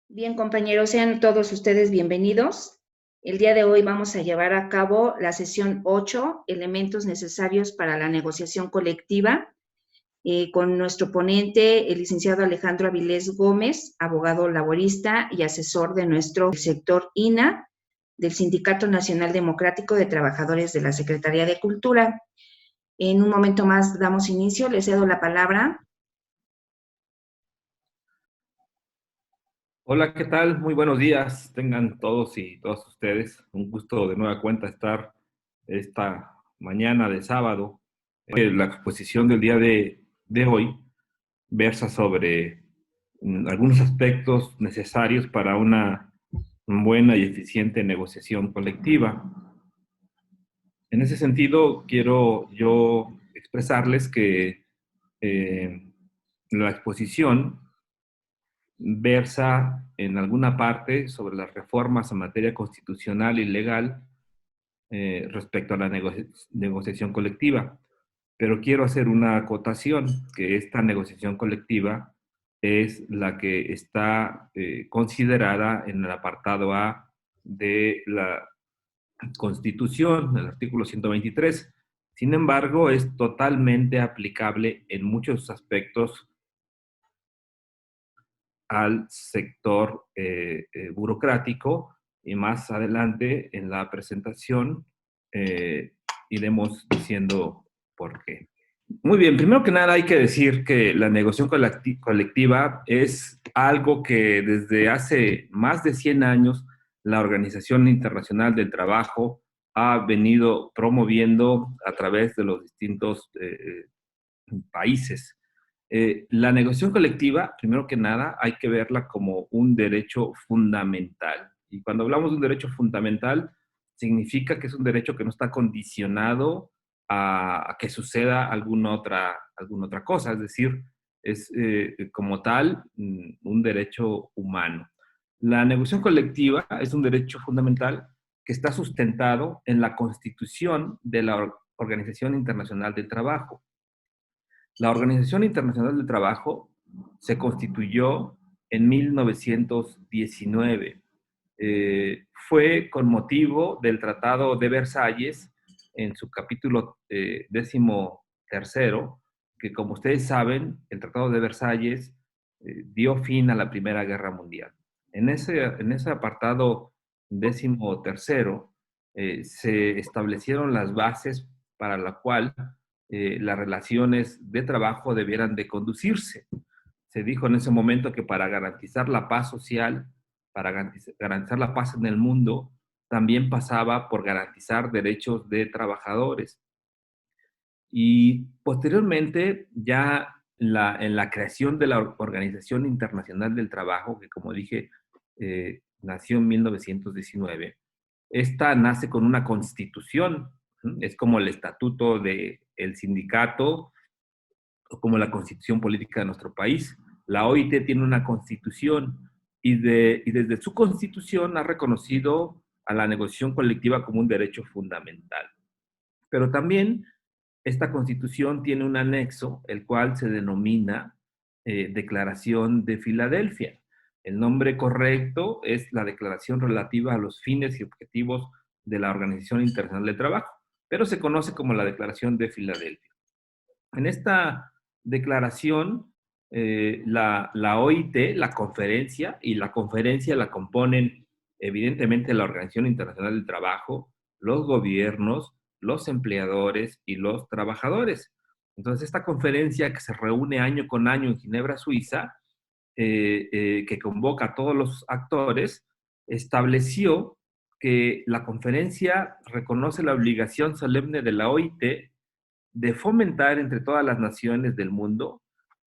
Bien, compañeros, sean todos ustedes bienvenidos. El día de hoy vamos a llevar a cabo la sesión 8, elementos necesarios para la negociación colectiva, con nuestro ponente, el licenciado Alejandro Avilés Gómez, abogado laborista y asesor de nuestro sector INA, del Sindicato Nacional Democrático de Trabajadores de la Secretaría de Cultura. En un momento más damos inicio, le cedo la palabra. Hola, ¿qué tal? Muy buenos días. Tengan todos y todas ustedes. Un gusto de nueva cuenta estar esta mañana de sábado. La exposición del día de hoy versa sobre algunos aspectos necesarios para una buena y eficiente negociación colectiva. En ese sentido, quiero yo expresarles que la exposición versa en alguna parte sobre las reformas en materia constitucional y legal respecto a la negociación colectiva. Pero quiero hacer una acotación, que esta negociación colectiva es la que está considerada en el apartado A de la Constitución, el artículo 123. Sin embargo, es totalmente aplicable en muchos aspectos al sector burocrático, y más adelante en la presentación iremos diciendo por qué. Muy bien, primero que nada hay que decir que la negociación colectiva es algo que desde hace más de 100 años la Organización Internacional del Trabajo ha venido promoviendo a través de los distintos países. La negociación colectiva, primero que nada, hay que verla como un derecho fundamental. Y cuando hablamos de un derecho fundamental, significa que es un derecho que no está condicionado a que suceda alguna otra cosa. Es decir, es como tal un derecho humano. La negociación colectiva es un derecho fundamental que está sustentado en la Constitución de la Organización Internacional del Trabajo. La Organización Internacional del Trabajo se constituyó en 1919. Fue con motivo del Tratado de Versalles, en su capítulo 13, que como ustedes saben, el Tratado de Versalles dio fin a la Primera Guerra Mundial. En ese apartado 13, se establecieron las bases para la cual las relaciones de trabajo debieran de conducirse. Se dijo en ese momento que para garantizar la paz social, para garantizar la paz en el mundo, también pasaba por garantizar derechos de trabajadores. Y posteriormente, ya en la creación de la Organización Internacional del Trabajo, que como dije, nació en 1919, esta nace con una constitución, es como el estatuto del sindicato o como la constitución política de nuestro país. La OIT tiene una constitución y desde su constitución ha reconocido a la negociación colectiva como un derecho fundamental. Pero también esta constitución tiene un anexo, el cual se denomina Declaración de Filadelfia. El nombre correcto es la Declaración relativa a los fines y objetivos de la Organización Internacional del Trabajo, pero se conoce como la Declaración de Filadelfia. En esta declaración, la OIT, la conferencia, y la conferencia la componen evidentemente la Organización Internacional del Trabajo, los gobiernos, los empleadores y los trabajadores. Entonces, esta conferencia que se reúne año con año en Ginebra, Suiza, que convoca a todos los actores, estableció que la conferencia reconoce la obligación solemne de la OIT de fomentar entre todas las naciones del mundo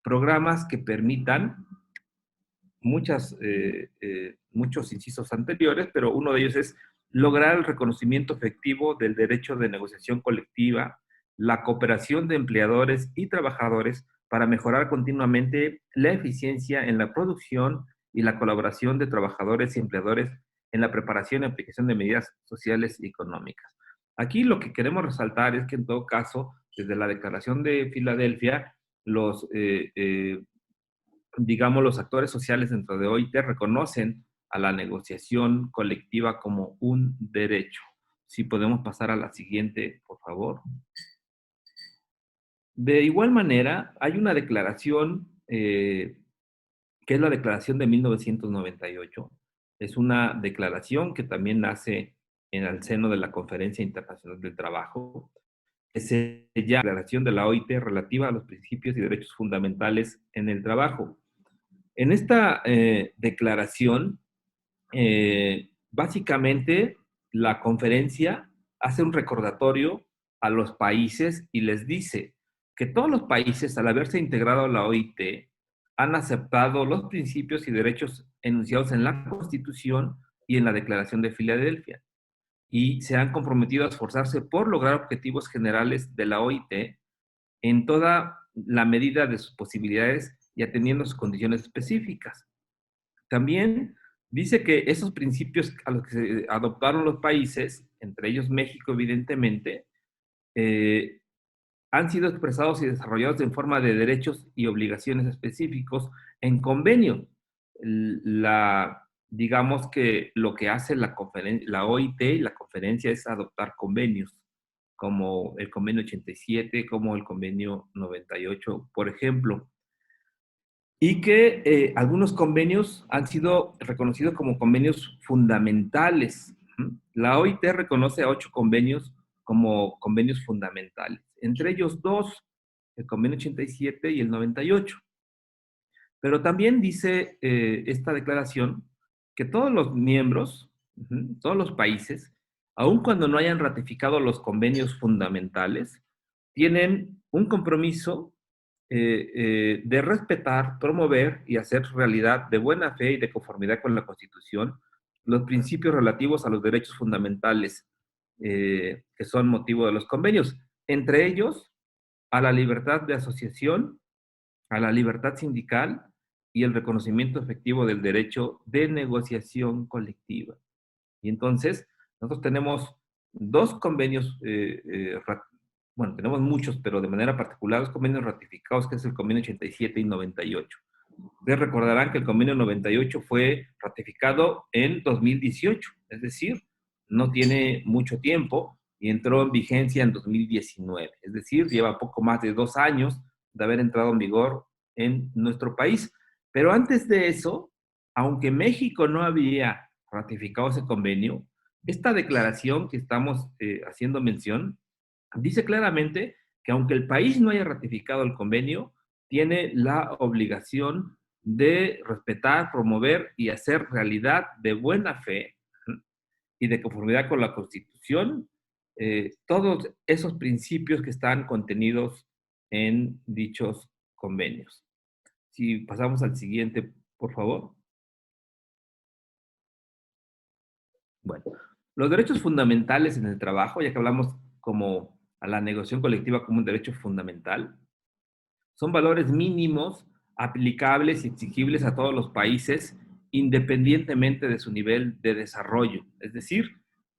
programas que permitan muchos incisos anteriores, pero uno de ellos es lograr el reconocimiento efectivo del derecho de negociación colectiva, la cooperación de empleadores y trabajadores para mejorar continuamente la eficiencia en la producción y la colaboración de trabajadores y empleadores en la preparación y aplicación de medidas sociales y económicas. Aquí lo que queremos resaltar es que en todo caso desde la Declaración de Filadelfia, digamos, los actores sociales dentro de OIT reconocen a la negociación colectiva como un derecho. Si podemos pasar a la siguiente, por favor. De igual manera, hay una declaración que es la Declaración de 1998. Es una declaración que también nace en el seno de la Conferencia Internacional del Trabajo, que se llama Declaración de la OIT relativa a los principios y derechos fundamentales en el trabajo. En esta declaración, básicamente, la conferencia hace un recordatorio a los países y les dice que todos los países, al haberse integrado a la OIT, han aceptado los principios y derechos enunciados en la Constitución y en la Declaración de Filadelfia, y se han comprometido a esforzarse por lograr objetivos generales de la OIT en toda la medida de sus posibilidades y atendiendo a sus condiciones específicas. También dice que esos principios a los que se adoptaron los países, entre ellos México, evidentemente, eh, han sido expresados y desarrollados en forma de derechos y obligaciones específicos en convenio. Digamos que lo que hace la OIT y la conferencia es adoptar convenios, como el convenio 87, como el convenio 98, por ejemplo, y que algunos convenios han sido reconocidos como convenios fundamentales. La OIT reconoce a 8 convenios como convenios fundamentales, entre ellos 2, el convenio 87 y el 98. Pero también dice esta declaración que todos los miembros, todos los países, aun cuando no hayan ratificado los convenios fundamentales, tienen un compromiso de respetar, promover y hacer realidad de buena fe y de conformidad con la Constitución los principios relativos a los derechos fundamentales que son motivo de los convenios, entre ellos a la libertad de asociación, a la libertad sindical y el reconocimiento efectivo del derecho de negociación colectiva. Y entonces, nosotros tenemos 2 convenios, bueno, tenemos muchos, pero de manera particular 2 convenios ratificados, que es el convenio 87 y 98. Ustedes recordarán que el convenio 98 fue ratificado en 2018, es decir, no tiene mucho tiempo y entró en vigencia en 2019, es decir, lleva poco más de 2 años de haber entrado en vigor en nuestro país. Pero antes de eso, aunque México no había ratificado ese convenio, esta declaración que estamos haciendo mención dice claramente que aunque el país no haya ratificado el convenio, tiene la obligación de respetar, promover y hacer realidad de buena fe y de conformidad con la Constitución todos esos principios que están contenidos en dichos convenios. Si pasamos al siguiente, por favor. Bueno, los derechos fundamentales en el trabajo, ya que hablamos como a la negociación colectiva como un derecho fundamental, son valores mínimos aplicables y exigibles a todos los países independientemente de su nivel de desarrollo. Es decir,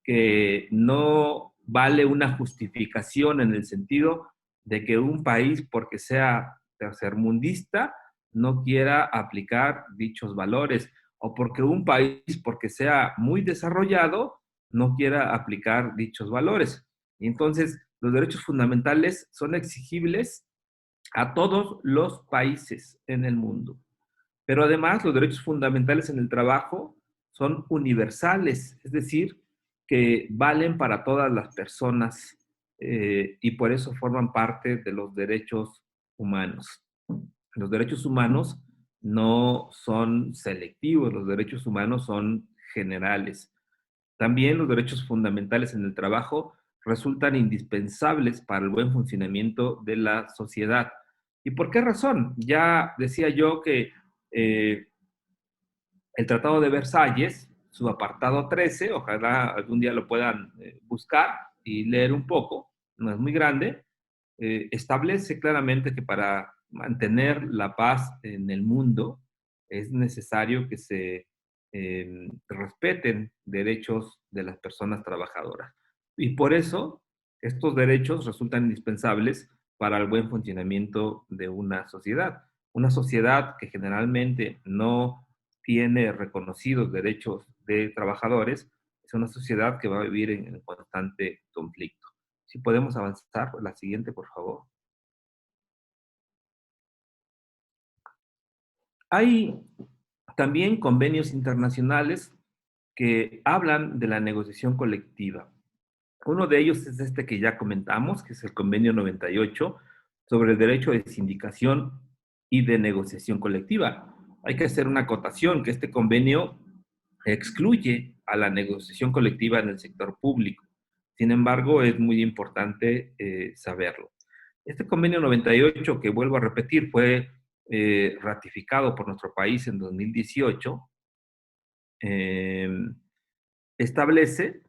que no vale una justificación en el sentido de que un país, porque sea tercermundista, no quiera aplicar dichos valores, o porque un país, porque sea muy desarrollado, no quiera aplicar dichos valores. Y entonces, los derechos fundamentales son exigibles a todos los países en el mundo. Pero además, los derechos fundamentales en el trabajo son universales, es decir, que valen para todas las personas y por eso forman parte de los derechos humanos. Los derechos humanos no son selectivos, los derechos humanos son generales. También los derechos fundamentales en el trabajo resultan indispensables para el buen funcionamiento de la sociedad. ¿Y por qué razón? Ya decía yo que eh, el Tratado de Versalles, su apartado 13, ojalá algún día lo puedan buscar y leer un poco, no es muy grande, establece claramente que para mantener la paz en el mundo es necesario que se respeten derechos de las personas trabajadoras. Y por eso Estos derechos resultan indispensables para el buen funcionamiento de una sociedad. Una sociedad que generalmente no tiene reconocidos derechos de trabajadores es una sociedad que va a vivir en constante conflicto. Si podemos avanzar, la siguiente, por favor. Hay también convenios internacionales que hablan de la negociación colectiva. Uno de ellos es este que ya comentamos, que es el convenio 98 sobre el derecho de sindicación y de negociación colectiva. Hay que hacer una acotación que este convenio excluye a la negociación colectiva en el sector público. Sin embargo, es muy importante saberlo. Este convenio 98, que vuelvo a repetir, fue ratificado por nuestro país en 2018, eh, establece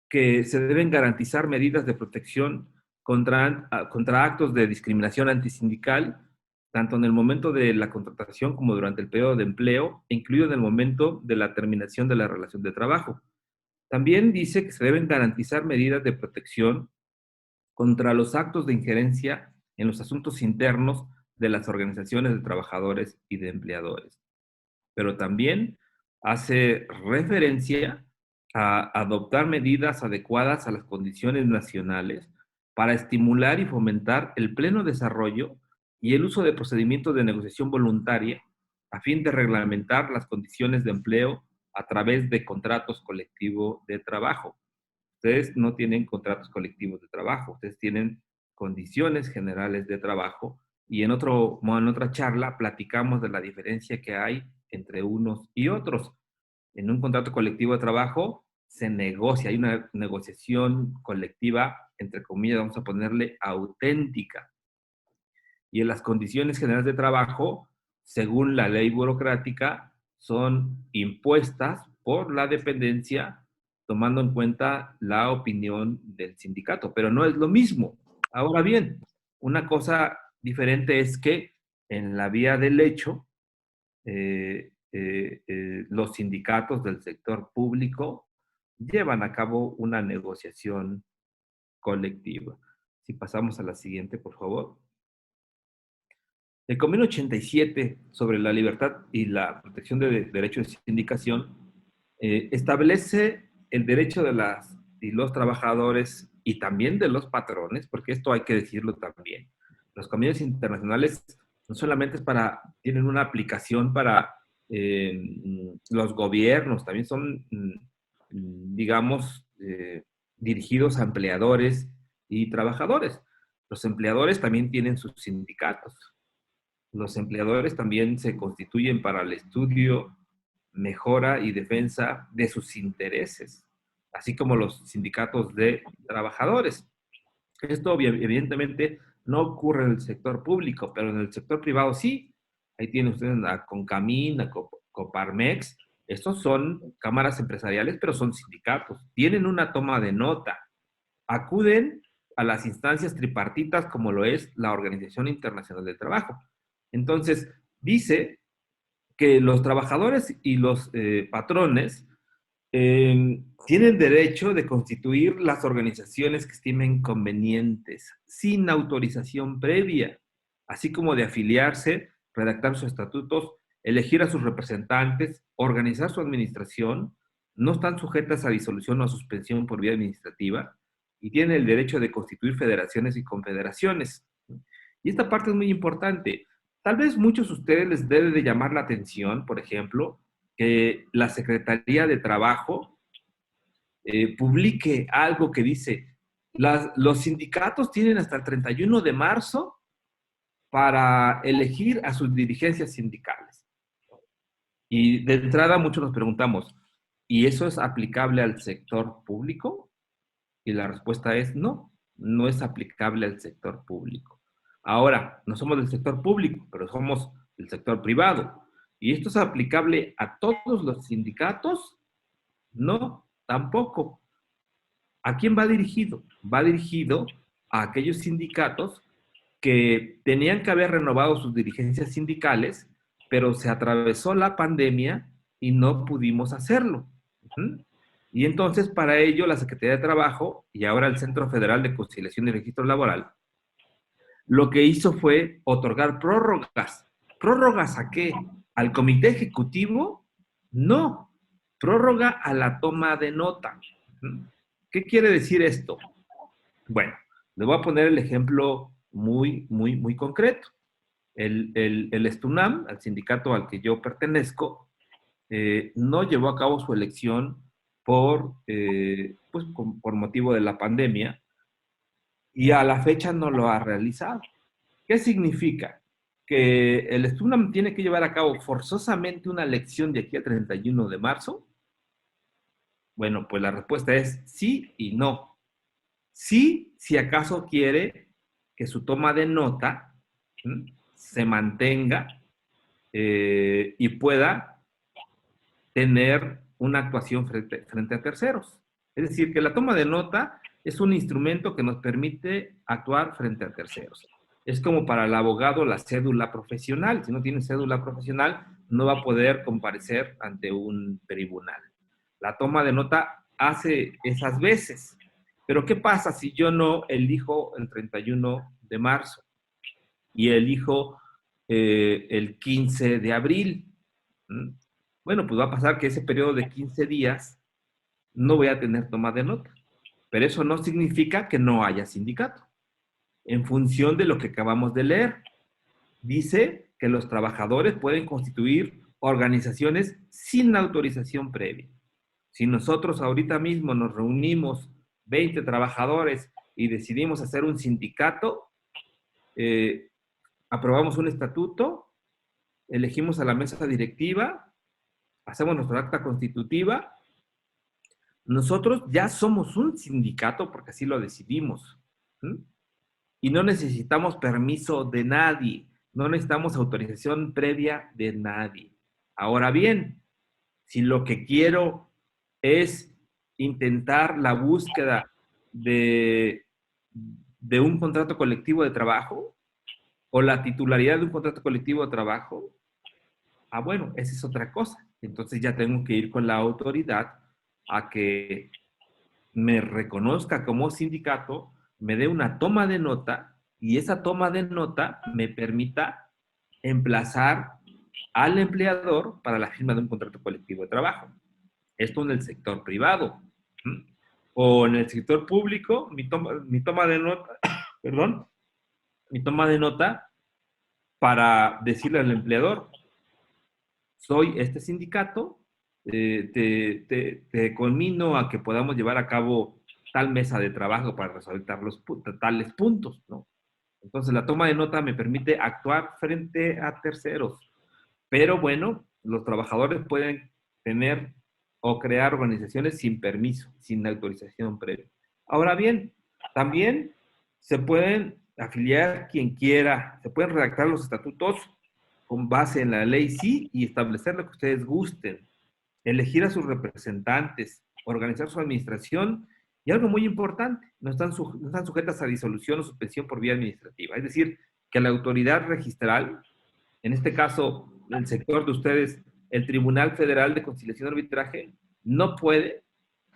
que se deben garantizar medidas de protección contra actos de discriminación antisindical, tanto en el momento de la contratación como durante el periodo de empleo, incluido en el momento de la terminación de la relación de trabajo. También dice que se deben garantizar medidas de protección contra los actos de injerencia en los asuntos internos de las organizaciones de trabajadores y de empleadores. Pero también hace referencia a adoptar medidas adecuadas a las condiciones nacionales para estimular y fomentar el pleno desarrollo y el uso de procedimientos de negociación voluntaria a fin de reglamentar las condiciones de empleo a través de contratos colectivos de trabajo. Ustedes no tienen contratos colectivos de trabajo, ustedes tienen condiciones generales de trabajo y en otra charla platicamos de la diferencia que hay entre unos y otros. En un contrato colectivo de trabajo se negocia, hay una negociación colectiva, entre comillas, vamos a ponerle auténtica. Y en las condiciones generales de trabajo, según la ley burocrática, son impuestas por la dependencia, tomando en cuenta la opinión del sindicato, pero no es lo mismo. Ahora bien, una cosa diferente es que en la vía del hecho, los sindicatos del sector público llevan a cabo una negociación colectiva. Si pasamos a la siguiente, por favor. El Convenio 87 sobre la libertad y la protección de derechos de sindicación establece el derecho de las y los trabajadores y también de los patrones, porque esto hay que decirlo también. Los convenios internacionales no solamente tienen una aplicación para los gobiernos, también son, digamos, dirigidos a empleadores y trabajadores. Los empleadores también tienen sus sindicatos. Los empleadores también se constituyen para el estudio, mejora y defensa de sus intereses, así como los sindicatos de trabajadores. Esto evidentemente no ocurre en el sector público, pero en el sector privado sí. Ahí tienen ustedes a Concamín, a Coparmex. Estos son cámaras empresariales, pero son sindicatos. Tienen una toma de nota. Acuden a las instancias tripartitas como lo es la Organización Internacional del Trabajo. Entonces, dice que los trabajadores y los patrones tienen derecho de constituir las organizaciones que estimen convenientes, sin autorización previa, así como de afiliarse, redactar sus estatutos, elegir a sus representantes, organizar su administración, no están sujetas a disolución o a suspensión por vía administrativa y tienen el derecho de constituir federaciones y confederaciones. Y esta parte es muy importante. Tal vez muchos de ustedes les debe de llamar la atención, por ejemplo, que la Secretaría de Trabajo publique algo que dice, los sindicatos tienen hasta el 31 de marzo para elegir a sus dirigencias sindicales. Y de entrada muchos nos preguntamos, ¿y eso es aplicable al sector público? Y la respuesta es no, no es aplicable al sector público. Ahora, no somos del sector público, pero somos del sector privado. ¿Y esto es aplicable a todos los sindicatos? No, tampoco. ¿A quién va dirigido? Va dirigido a aquellos sindicatos que tenían que haber renovado sus dirigencias sindicales, pero se atravesó la pandemia y no pudimos hacerlo. Y entonces, para ello, la Secretaría de Trabajo y ahora el Centro Federal de Conciliación y Registro Laboral, lo que hizo fue otorgar prórrogas. ¿Prórrogas a qué? ¿Al comité ejecutivo? No, prórroga a la toma de nota. ¿Qué quiere decir esto? Bueno, le voy a poner el ejemplo muy concreto. El STUNAM, el sindicato al que yo pertenezco, no llevó a cabo su elección por motivo de la pandemia y a la fecha no lo ha realizado. ¿Qué significa? ¿Que el STUNAM tiene que llevar a cabo forzosamente una elección de aquí al 31 de marzo? Bueno, pues la respuesta es sí y no. Sí, si acaso quiere que su toma de nota se mantenga y pueda tener una actuación frente a terceros. Es decir, que la toma de nota es un instrumento que nos permite actuar frente a terceros. Es como para el abogado la cédula profesional. Si no tiene cédula profesional, no va a poder comparecer ante un tribunal. La toma de nota hace esas veces. Pero ¿qué pasa si yo no elijo el 31 de marzo y elijo el 15 de abril? Bueno, pues va a pasar que ese periodo de 15 días no voy a tener toma de nota. Pero eso no significa que no haya sindicato. En función de lo que acabamos de leer, dice que los trabajadores pueden constituir organizaciones sin autorización previa. Si nosotros ahorita mismo nos reunimos 20 trabajadores y decidimos hacer un sindicato, aprobamos un estatuto, elegimos a la mesa directiva, hacemos nuestra acta constitutiva, nosotros ya somos un sindicato porque así lo decidimos. ¿Sí? Y no necesitamos permiso de nadie, no necesitamos autorización previa de nadie. Ahora bien, si lo que quiero es intentar la búsqueda de, de un contrato colectivo de trabajo o la titularidad de un contrato colectivo de trabajo, bueno, esa es otra cosa. Entonces ya tengo que ir con la autoridad a que me reconozca como sindicato, me dé una toma de nota y esa toma de nota me permita emplazar al empleador para la firma de un contrato colectivo de trabajo. Esto en el sector privado. O en el sector público, mi toma de nota, perdón, mi toma de nota para decirle al empleador, soy este sindicato, te conmino a que podamos llevar a cabo tal mesa de trabajo para resolver tales puntos, ¿no? Entonces, la toma de nota me permite actuar frente a terceros. Pero bueno, los trabajadores pueden tener o crear organizaciones sin permiso, sin autorización previa. Ahora bien, también se pueden afiliar quien quiera, se pueden redactar los estatutos con base en la ley sí y establecer lo que ustedes gusten, elegir a sus representantes, organizar su administración y algo muy importante, no están sujetas a disolución o suspensión por vía administrativa. Es decir, que la autoridad registral, en este caso el sector de ustedes, el Tribunal Federal de Conciliación y Arbitraje, no puede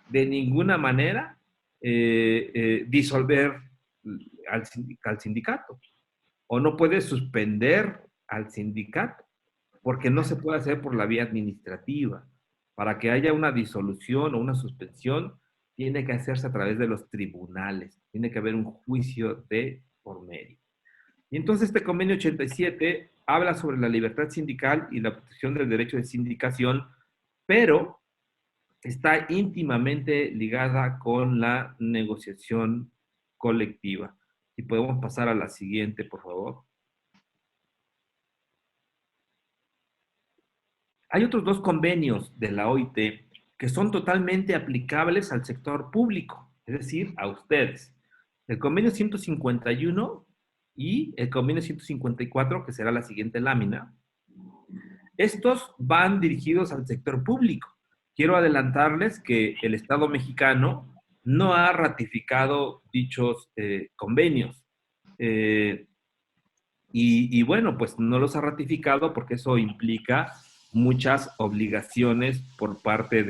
de ninguna manera disolver al sindicato o no puede suspender al sindicato, porque no se puede hacer por la vía administrativa. Para que haya una disolución o una suspensión, tiene que hacerse a través de los tribunales, tiene que haber un juicio de por medio. Y entonces este convenio 87 habla sobre la libertad sindical y la protección del derecho de sindicación, pero está íntimamente ligada con la negociación colectiva. Si podemos pasar a la siguiente, por favor. Hay otros dos convenios de la OIT que son totalmente aplicables al sector público, es decir, a ustedes. El convenio 151 y el convenio 154, que será la siguiente lámina. Estos van dirigidos al sector público. Quiero adelantarles que el Estado mexicano no ha ratificado dichos convenios. Y bueno, pues no los ha ratificado porque eso implica muchas obligaciones por parte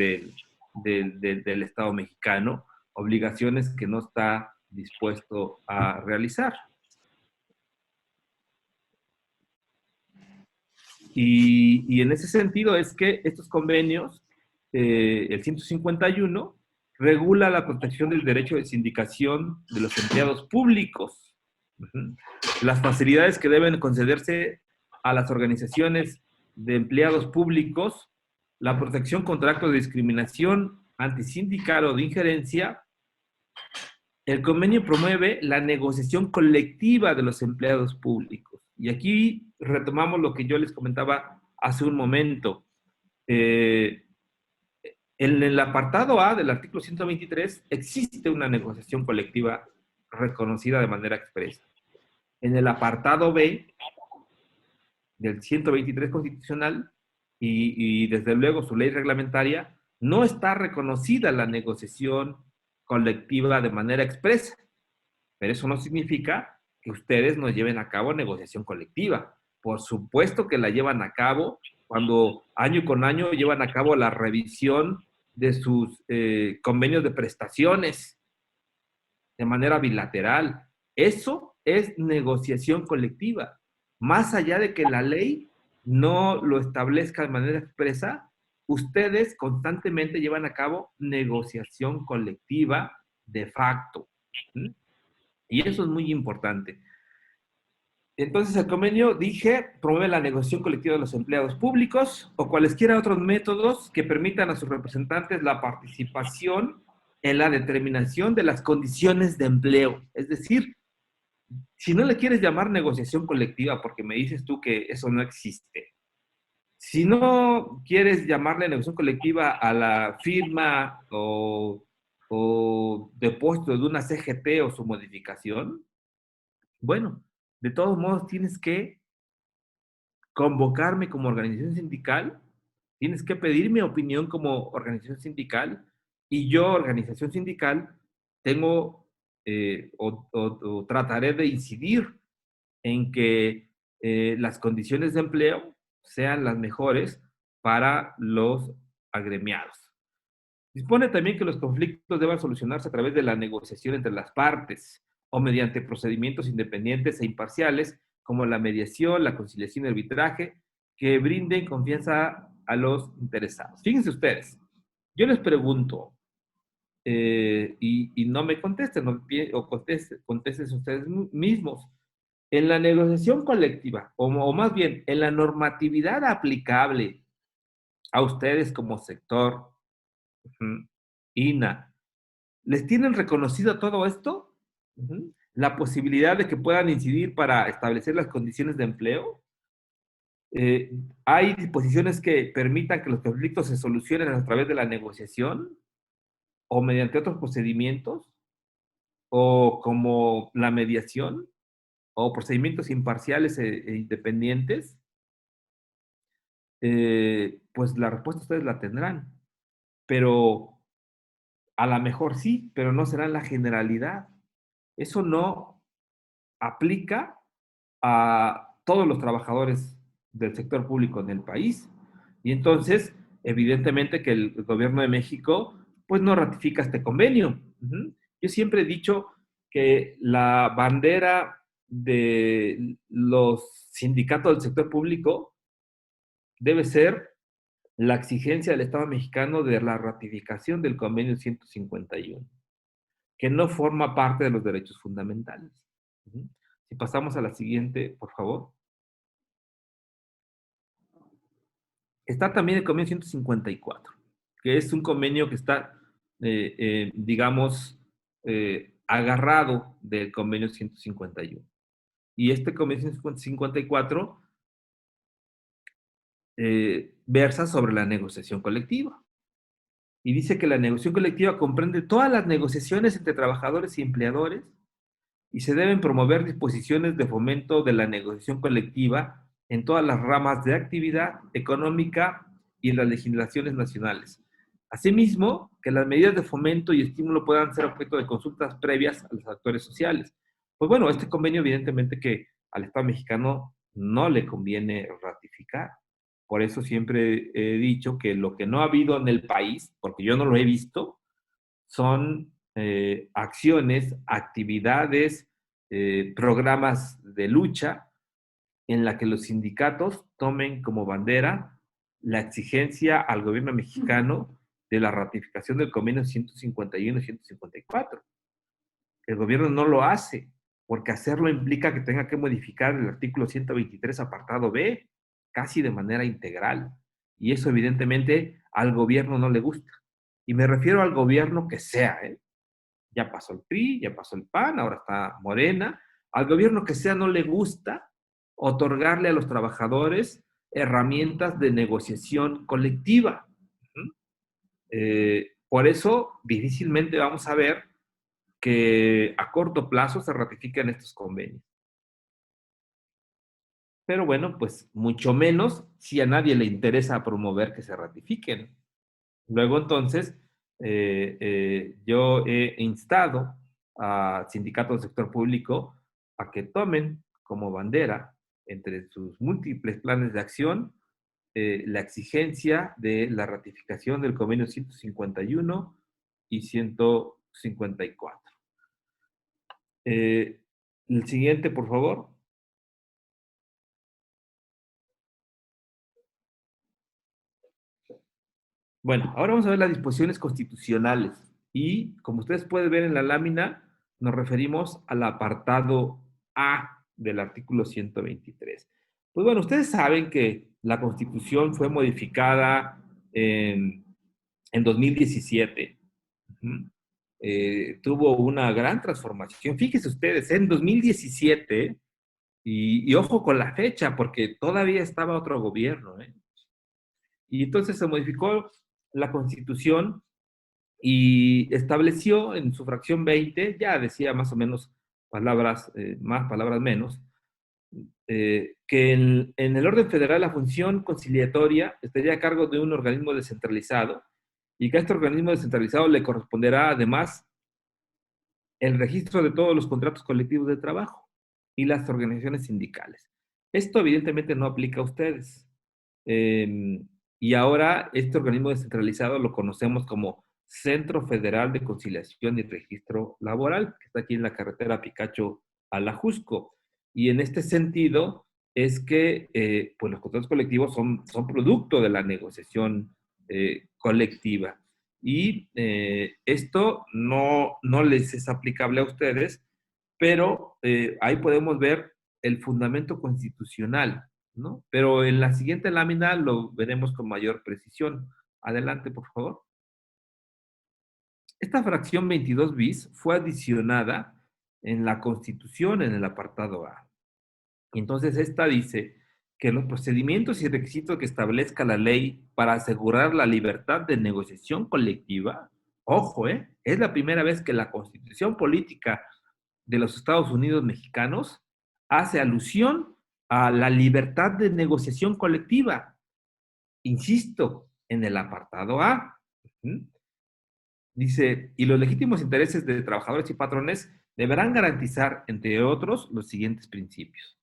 del Estado mexicano, obligaciones que no está dispuesto a realizar. Y en ese sentido es que estos convenios, el 151, regula la protección del derecho de sindicación de los empleados públicos, las facilidades que deben concederse a las organizaciones de empleados públicos, la protección contra actos de discriminación antisindical o de injerencia. El convenio promueve la negociación colectiva de los empleados públicos. Y aquí retomamos lo que yo les comentaba hace un momento. En el apartado A del artículo 123 existe una negociación colectiva reconocida de manera expresa. En el apartado B del 123 constitucional y desde luego su ley reglamentaria, no está reconocida la negociación colectiva de manera expresa. Pero eso no significa que ustedes no lleven a cabo negociación colectiva. Por supuesto que la llevan a cabo cuando año con año llevan a cabo la revisión de sus convenios de prestaciones de manera bilateral. Eso es negociación colectiva. Más allá de que la ley no lo establezca de manera expresa, ustedes constantemente llevan a cabo negociación colectiva de facto. ¿Sí? Y eso es muy importante. Entonces, el convenio, dije, promueve la negociación colectiva de los empleados públicos o cualesquiera otros métodos que permitan a sus representantes la participación en la determinación de las condiciones de empleo. Es decir, si no le quieres llamar negociación colectiva, porque me dices tú que eso no existe, si no quieres llamarle negociación colectiva a la firma o depósito de una CGT o su modificación, bueno, de todos modos tienes que convocarme como organización sindical, tienes que pedir mi opinión como organización sindical y yo, organización sindical, tengo o trataré de incidir en que las condiciones de empleo sean las mejores para los agremiados. Dispone también que los conflictos deban solucionarse a través de la negociación entre las partes o mediante procedimientos independientes e imparciales como la mediación, la conciliación y el arbitraje que brinden confianza a los interesados. Fíjense ustedes, yo les pregunto y no me contesten o contesten ustedes mismos. En la negociación colectiva, o más bien en la normatividad aplicable a ustedes como sector, INA, ¿les tienen reconocido todo esto? La posibilidad de que puedan incidir para establecer las condiciones de empleo. ¿Hay disposiciones que permitan que los conflictos se solucionen a través de la negociación o mediante otros procedimientos o como la mediación o procedimientos imparciales e independientes? Pues la respuesta ustedes la tendrán, pero a lo mejor sí, pero no será la generalidad. Eso no aplica a todos los trabajadores del sector público en el país. Y entonces, evidentemente que el gobierno de México, pues no ratifica este convenio. Yo siempre he dicho que la bandera de los sindicatos del sector público debe ser la exigencia del Estado mexicano de la ratificación del convenio 151, que no forma parte de los derechos fundamentales. Si pasamos a la siguiente, por favor. Está también el convenio 154, que es un convenio que está, digamos, agarrado del convenio 151. Y este convenio 154 versa sobre la negociación colectiva. Y dice que la negociación colectiva comprende todas las negociaciones entre trabajadores y empleadores y se deben promover disposiciones de fomento de la negociación colectiva en todas las ramas de actividad económica y en las legislaciones nacionales. Asimismo, que las medidas de fomento y estímulo puedan ser objeto de consultas previas a los actores sociales. Pues bueno, este convenio evidentemente que al Estado mexicano no le conviene ratificar. Por eso siempre he dicho que lo que no ha habido en el país, porque yo no lo he visto, son acciones, actividades, programas de lucha en la que los sindicatos tomen como bandera la exigencia al gobierno mexicano de la ratificación del convenio 151 y 154. El gobierno no lo hace, porque hacerlo implica que tenga que modificar el artículo 123, apartado B, casi de manera integral. Y eso evidentemente al gobierno no le gusta. Y me refiero al gobierno que sea, ¿eh? Ya pasó el PRI, ya pasó el PAN, ahora está Morena. Al gobierno que sea no le gusta otorgarle a los trabajadores herramientas de negociación colectiva. Por eso difícilmente vamos a ver que a corto plazo se ratifiquen estos convenios. Pero bueno, pues mucho menos si a nadie le interesa promover que se ratifiquen. Luego entonces, yo he instado a sindicatos del sector público a que tomen como bandera entre sus múltiples planes de acción la exigencia de la ratificación del convenio 151 y 154. El siguiente, por favor. Bueno, ahora vamos a ver las disposiciones constitucionales y como ustedes pueden ver en la lámina, nos referimos al apartado A del artículo 123. Pues bueno, ustedes saben que la Constitución fue modificada en 2017. Uh-huh. Tuvo una gran transformación. Fíjense ustedes, en 2017, y ojo con la fecha, porque todavía estaba otro gobierno, ¿eh? Y entonces se modificó la Constitución y estableció en su fracción 20, ya decía más o menos palabras más, palabras menos, que en el orden federal la función conciliatoria estaría a cargo de un organismo descentralizado y que a este organismo descentralizado le corresponderá además el registro de todos los contratos colectivos de trabajo y las organizaciones sindicales. Esto evidentemente no aplica a ustedes. Y ahora este organismo descentralizado lo conocemos como Centro Federal de Conciliación y Registro Laboral, que está aquí en la carretera Picacho a la Jusco. Y en este sentido es que pues los contratos colectivos son producto de la negociación colectiva. Y esto no les es aplicable a ustedes, pero ahí podemos ver el fundamento constitucional, ¿no? Pero en la siguiente lámina lo veremos con mayor precisión. Adelante, por favor. Esta fracción 22 bis fue adicionada en la Constitución en el apartado A. Entonces, esta dice que los procedimientos y requisitos que establezca la ley para asegurar la libertad de negociación colectiva, ojo, es la primera vez que la Constitución política de los Estados Unidos mexicanos hace alusión a la libertad de negociación colectiva. Insisto, en el apartado A. Dice, y los legítimos intereses de trabajadores y patrones deberán garantizar, entre otros, los siguientes principios: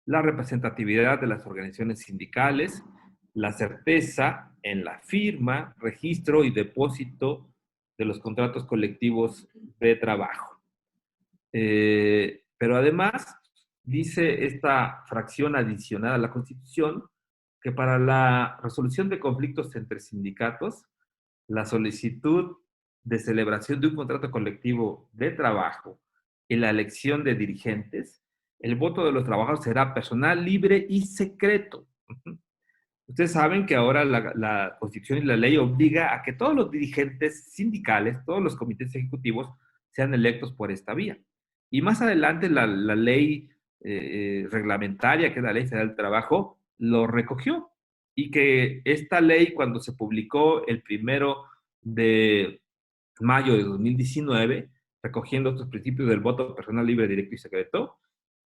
la representatividad de las organizaciones sindicales, la certeza en la firma, registro y depósito de los contratos colectivos de trabajo. Pero además, dice esta fracción adicional a la Constitución, que para la resolución de conflictos entre sindicatos, la solicitud de celebración de un contrato colectivo de trabajo y la elección de dirigentes, el voto de los trabajadores será personal, libre y secreto. Ustedes saben que ahora la Constitución y la ley obliga a que todos los dirigentes sindicales, todos los comités ejecutivos, sean electos por esta vía. Y más adelante la ley reglamentaria, que es la Ley Federal del Trabajo, lo recogió. Y que esta ley, cuando se publicó el 1 de mayo de 2019, recogiendo estos principios del voto personal, libre, directo y secreto,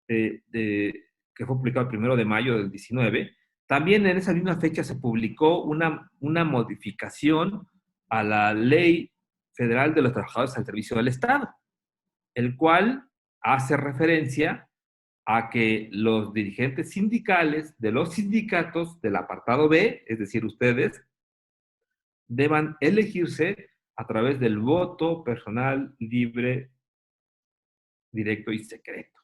que fue publicado el 1 de mayo del 19, también en esa misma fecha se publicó una modificación a la Ley Federal de los Trabajadores al Servicio del Estado, el cual hace referencia a que los dirigentes sindicales de los sindicatos del apartado B, es decir, ustedes, deban elegirse a través del voto personal, libre, directo y secreto.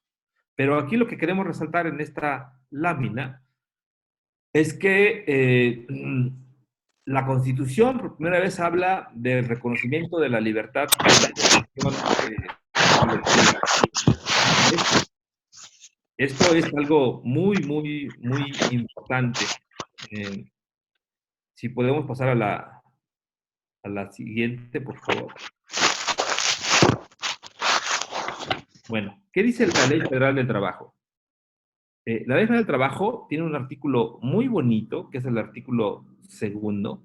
Pero aquí lo que queremos resaltar en esta lámina es que la Constitución por primera vez habla del reconocimiento de la libertad de negociación colectiva. Esto es algo muy, muy, muy importante. Eh, si podemos pasar a la siguiente, por favor. Bueno, ¿qué dice la Ley Federal del Trabajo? La Ley Federal del Trabajo tiene un artículo muy bonito, que es el artículo segundo.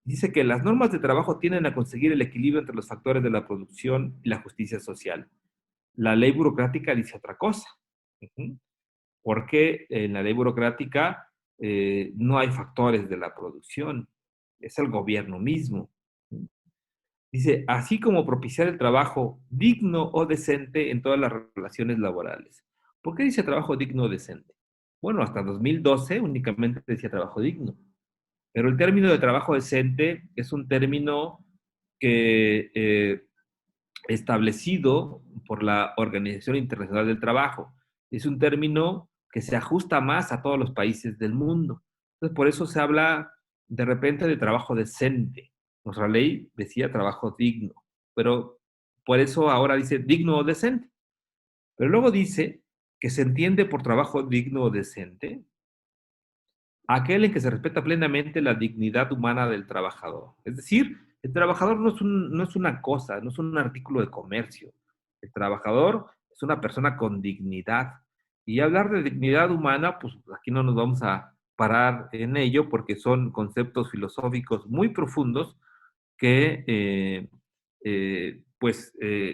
Dice que las normas de trabajo tienden a conseguir el equilibrio entre los factores de la producción y la justicia social. La ley burocrática dice otra cosa. Porque en la ley burocrática no hay factores de la producción, es el gobierno mismo. Dice, así como propiciar el trabajo digno o decente en todas las relaciones laborales. ¿Por qué dice trabajo digno o decente? Bueno, hasta 2012 únicamente decía trabajo digno. Pero el término de trabajo decente es un término que establecido por la Organización Internacional del Trabajo. Es un término que se ajusta más a todos los países del mundo. Entonces, por eso se habla de repente de trabajo decente. Nuestra ley decía trabajo digno, pero por eso ahora dice digno o decente. Pero luego dice que se entiende por trabajo digno o decente aquel en que se respeta plenamente la dignidad humana del trabajador. Es decir, el trabajador no es una cosa, no es un artículo de comercio. El trabajador es una persona con dignidad. Y hablar de dignidad humana, pues aquí no nos vamos a parar en ello porque son conceptos filosóficos muy profundos que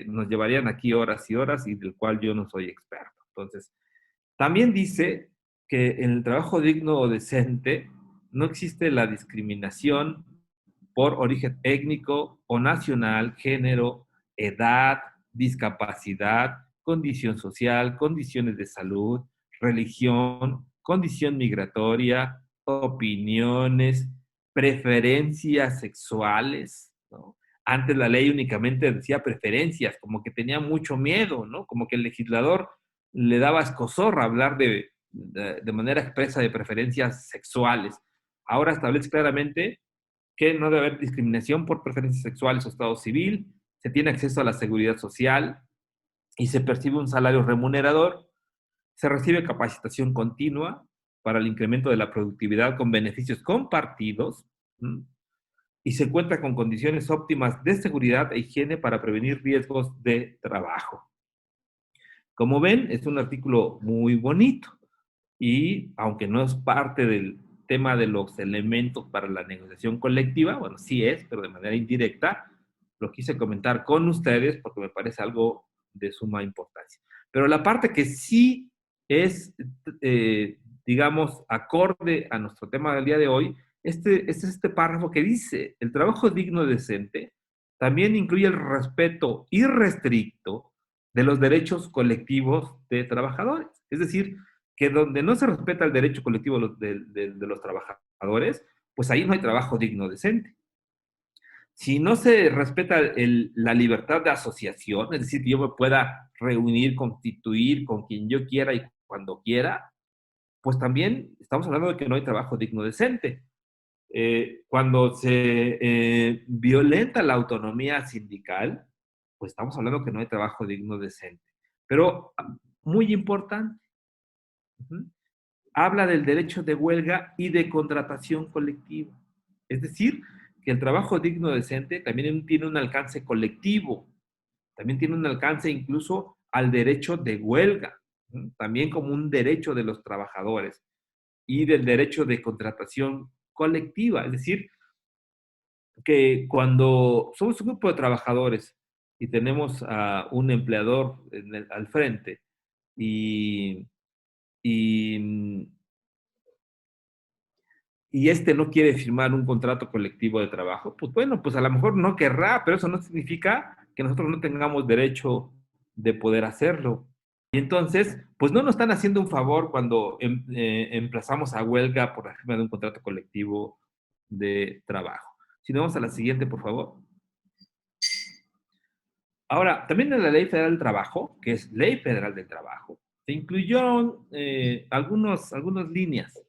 nos llevarían aquí horas y horas y del cual yo no soy experto. Entonces, también dice que en el trabajo digno o decente no existe la discriminación por origen étnico o nacional, género, edad, discapacidad, condición social, condiciones de salud, religión, condición migratoria, opiniones, preferencias sexuales, ¿no? Antes la ley únicamente decía preferencias, como que tenía mucho miedo, ¿no? Como que el legislador le daba escozor hablar de manera expresa de preferencias sexuales. Ahora establece claramente que no debe haber discriminación por preferencias sexuales o estado civil, se tiene acceso a la seguridad social y se percibe un salario remunerador, se recibe capacitación continua para el incremento de la productividad con beneficios compartidos, ¿m? Y se cuenta con condiciones óptimas de seguridad e higiene para prevenir riesgos de trabajo. Como ven, es un artículo muy bonito y aunque no es parte del tema de los elementos para la negociación colectiva, bueno, sí es, pero de manera indirecta, lo quise comentar con ustedes porque me parece algo de suma importancia. Pero la parte que sí es, digamos, acorde a nuestro tema del día de hoy, es este párrafo que dice, el trabajo digno y decente también incluye el respeto irrestricto de los derechos colectivos de trabajadores. Es decir, que donde no se respeta el derecho colectivo de los trabajadores, pues ahí no hay trabajo digno decente. Si no se respeta la libertad de asociación, es decir, que yo me pueda reunir, constituir con quien yo quiera y cuando quiera, pues también estamos hablando de que no hay trabajo digno decente. Cuando se violenta la autonomía sindical, pues estamos hablando que no hay trabajo digno decente. Pero muy importante, habla del derecho de huelga y de contratación colectiva. Es decir, que el trabajo digno decente también tiene un alcance colectivo, también tiene un alcance incluso al derecho de huelga, también como un derecho de los trabajadores y del derecho de contratación colectiva. Es decir, que cuando somos un grupo de trabajadores y tenemos a un empleador al frente y, y, y este no quiere firmar un contrato colectivo de trabajo, pues bueno, pues a lo mejor no querrá, pero eso no significa que nosotros no tengamos derecho de poder hacerlo. Y entonces, pues no nos están haciendo un favor cuando emplazamos a huelga por la firma de un contrato colectivo de trabajo. Si no, vamos a la siguiente, por favor. Ahora, también en la Ley Federal del Trabajo, que es Ley Federal del Trabajo, se incluyeron algunas líneas.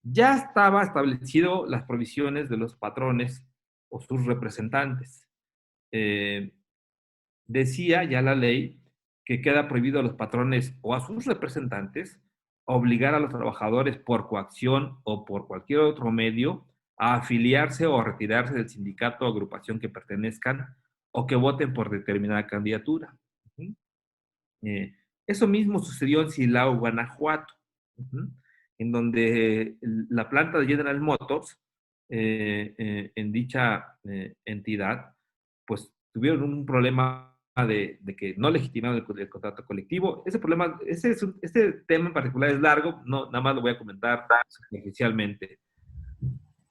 Ya estaba establecido las provisiones de los patrones o sus representantes. Eh, Decía ya la ley que queda prohibido a los patrones o a sus representantes obligar a los trabajadores por coacción o por cualquier otro medio a afiliarse o a retirarse del sindicato o agrupación que pertenezcan o que voten por determinada candidatura. Uh-huh. Eso mismo sucedió en Silao, Guanajuato, uh-huh, en donde la planta de General Motors, en dicha entidad, pues tuvieron un problema de que no legitimaron el contrato colectivo. Ese problema, este tema en particular es largo, no, nada más lo voy a comentar superficialmente.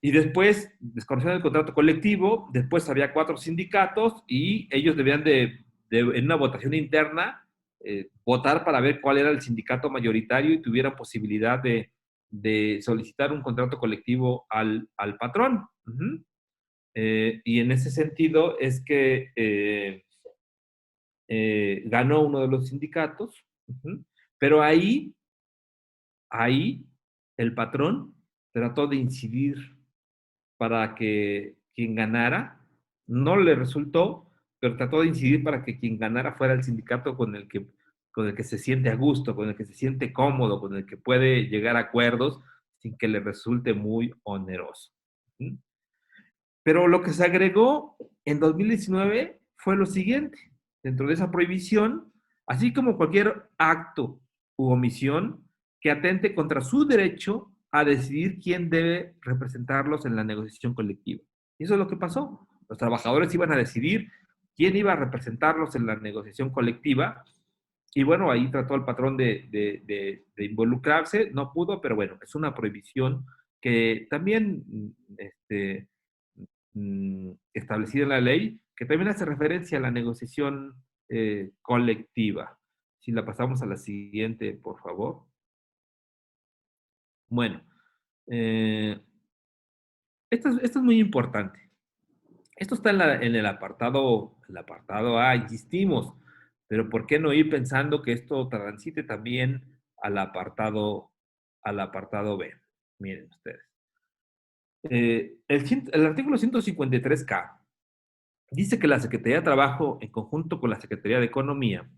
Y después desconocieron el contrato colectivo, después había 4 sindicatos y ellos debían en una votación interna, votar para ver cuál era el sindicato mayoritario y tuvieran posibilidad de solicitar un contrato colectivo al patrón. Uh-huh. Y en ese sentido es que ganó uno de los sindicatos, uh-huh, pero ahí el patrón trató de incidir para que quien ganara, no le resultó, pero trató de incidir para que quien ganara fuera el sindicato con el que se siente a gusto, con el que se siente cómodo, con el que puede llegar a acuerdos sin que le resulte muy oneroso. ¿Sí? Pero lo que se agregó en 2019 fue lo siguiente. Dentro de esa prohibición, así como cualquier acto u omisión que atente contra su derecho a decidir quién debe representarlos en la negociación colectiva. Y eso es lo que pasó. Los trabajadores iban a decidir quién iba a representarlos en la negociación colectiva. Y bueno, ahí trató el patrón de involucrarse. No pudo, pero bueno, es una prohibición que también establecida en la ley, que también hace referencia a la negociación colectiva. Si la pasamos a la siguiente, por favor. Bueno, eh, esto es muy importante. Esto está en el apartado A, insistimos, pero ¿por qué no ir pensando que esto transite también al apartado B? Miren ustedes. El artículo 153K dice que la Secretaría de Trabajo, en conjunto con la Secretaría de Economía,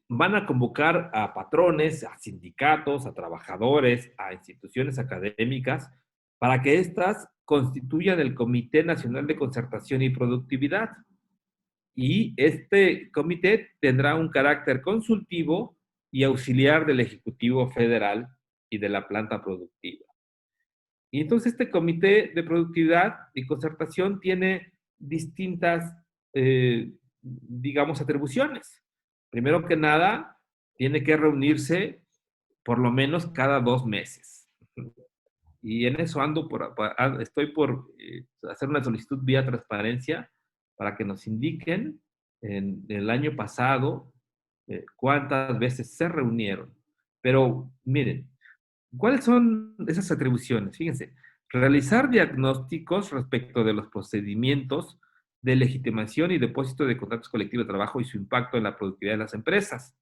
van a convocar a patrones, a sindicatos, a trabajadores, a instituciones académicas, para que éstas constituyan el Comité Nacional de Concertación y Productividad. Y este comité tendrá un carácter consultivo y auxiliar del Ejecutivo Federal y de la planta productiva. Y entonces este comité de productividad y concertación tiene distintas, digamos, atribuciones. Primero que nada, tiene que reunirse por lo menos cada 2 meses. Y en eso estoy por hacer una solicitud vía transparencia para que nos indiquen en el año pasado cuántas veces se reunieron. Pero miren, ¿cuáles son esas atribuciones? Fíjense, realizar diagnósticos respecto de los procedimientos de legitimación y depósito de contratos colectivos de trabajo y su impacto en la productividad de las empresas.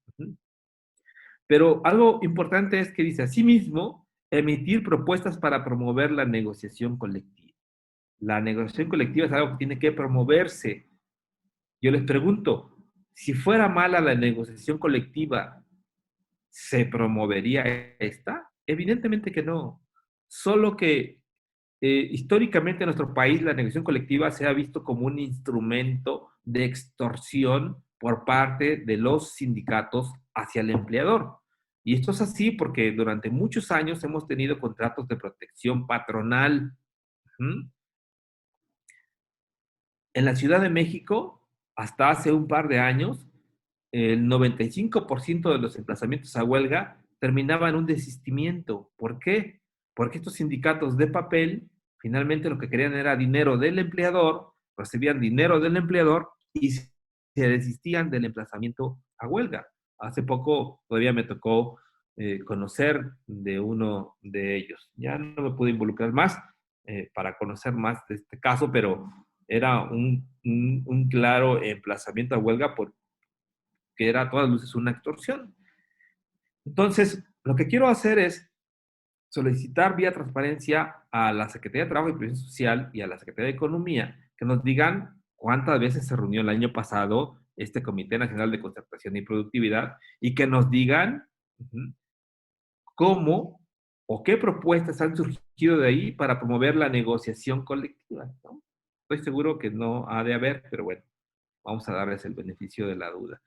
Pero algo importante es que dice, asimismo, emitir propuestas para promover la negociación colectiva. La negociación colectiva es algo que tiene que promoverse. Yo les pregunto, si fuera mala la negociación colectiva, ¿se promovería esta? Evidentemente que no. Solo que históricamente en nuestro país la negociación colectiva se ha visto como un instrumento de extorsión por parte de los sindicatos hacia el empleador. Y esto es así porque durante muchos años hemos tenido contratos de protección patronal. ¿Mm? En la Ciudad de México, hasta hace un par de años, el 95% de los emplazamientos a huelga terminaban en un desistimiento. ¿Por qué? Porque estos sindicatos de papel finalmente lo que querían era dinero del empleador, recibían dinero del empleador y se desistían del emplazamiento a huelga. Hace poco todavía me tocó conocer de uno de ellos. Ya no me pude involucrar más para conocer más de este caso, pero era un claro emplazamiento a huelga porque era a todas luces una extorsión. Entonces, lo que quiero hacer es solicitar vía transparencia a la Secretaría de Trabajo y Previsión Social y a la Secretaría de Economía que nos digan cuántas veces se reunió el año pasado este Comité Nacional de Concertación y Productividad y que nos digan cómo o qué propuestas han surgido de ahí para promover la negociación colectiva, ¿no? Estoy seguro que no ha de haber, pero bueno, vamos a darles el beneficio de la duda.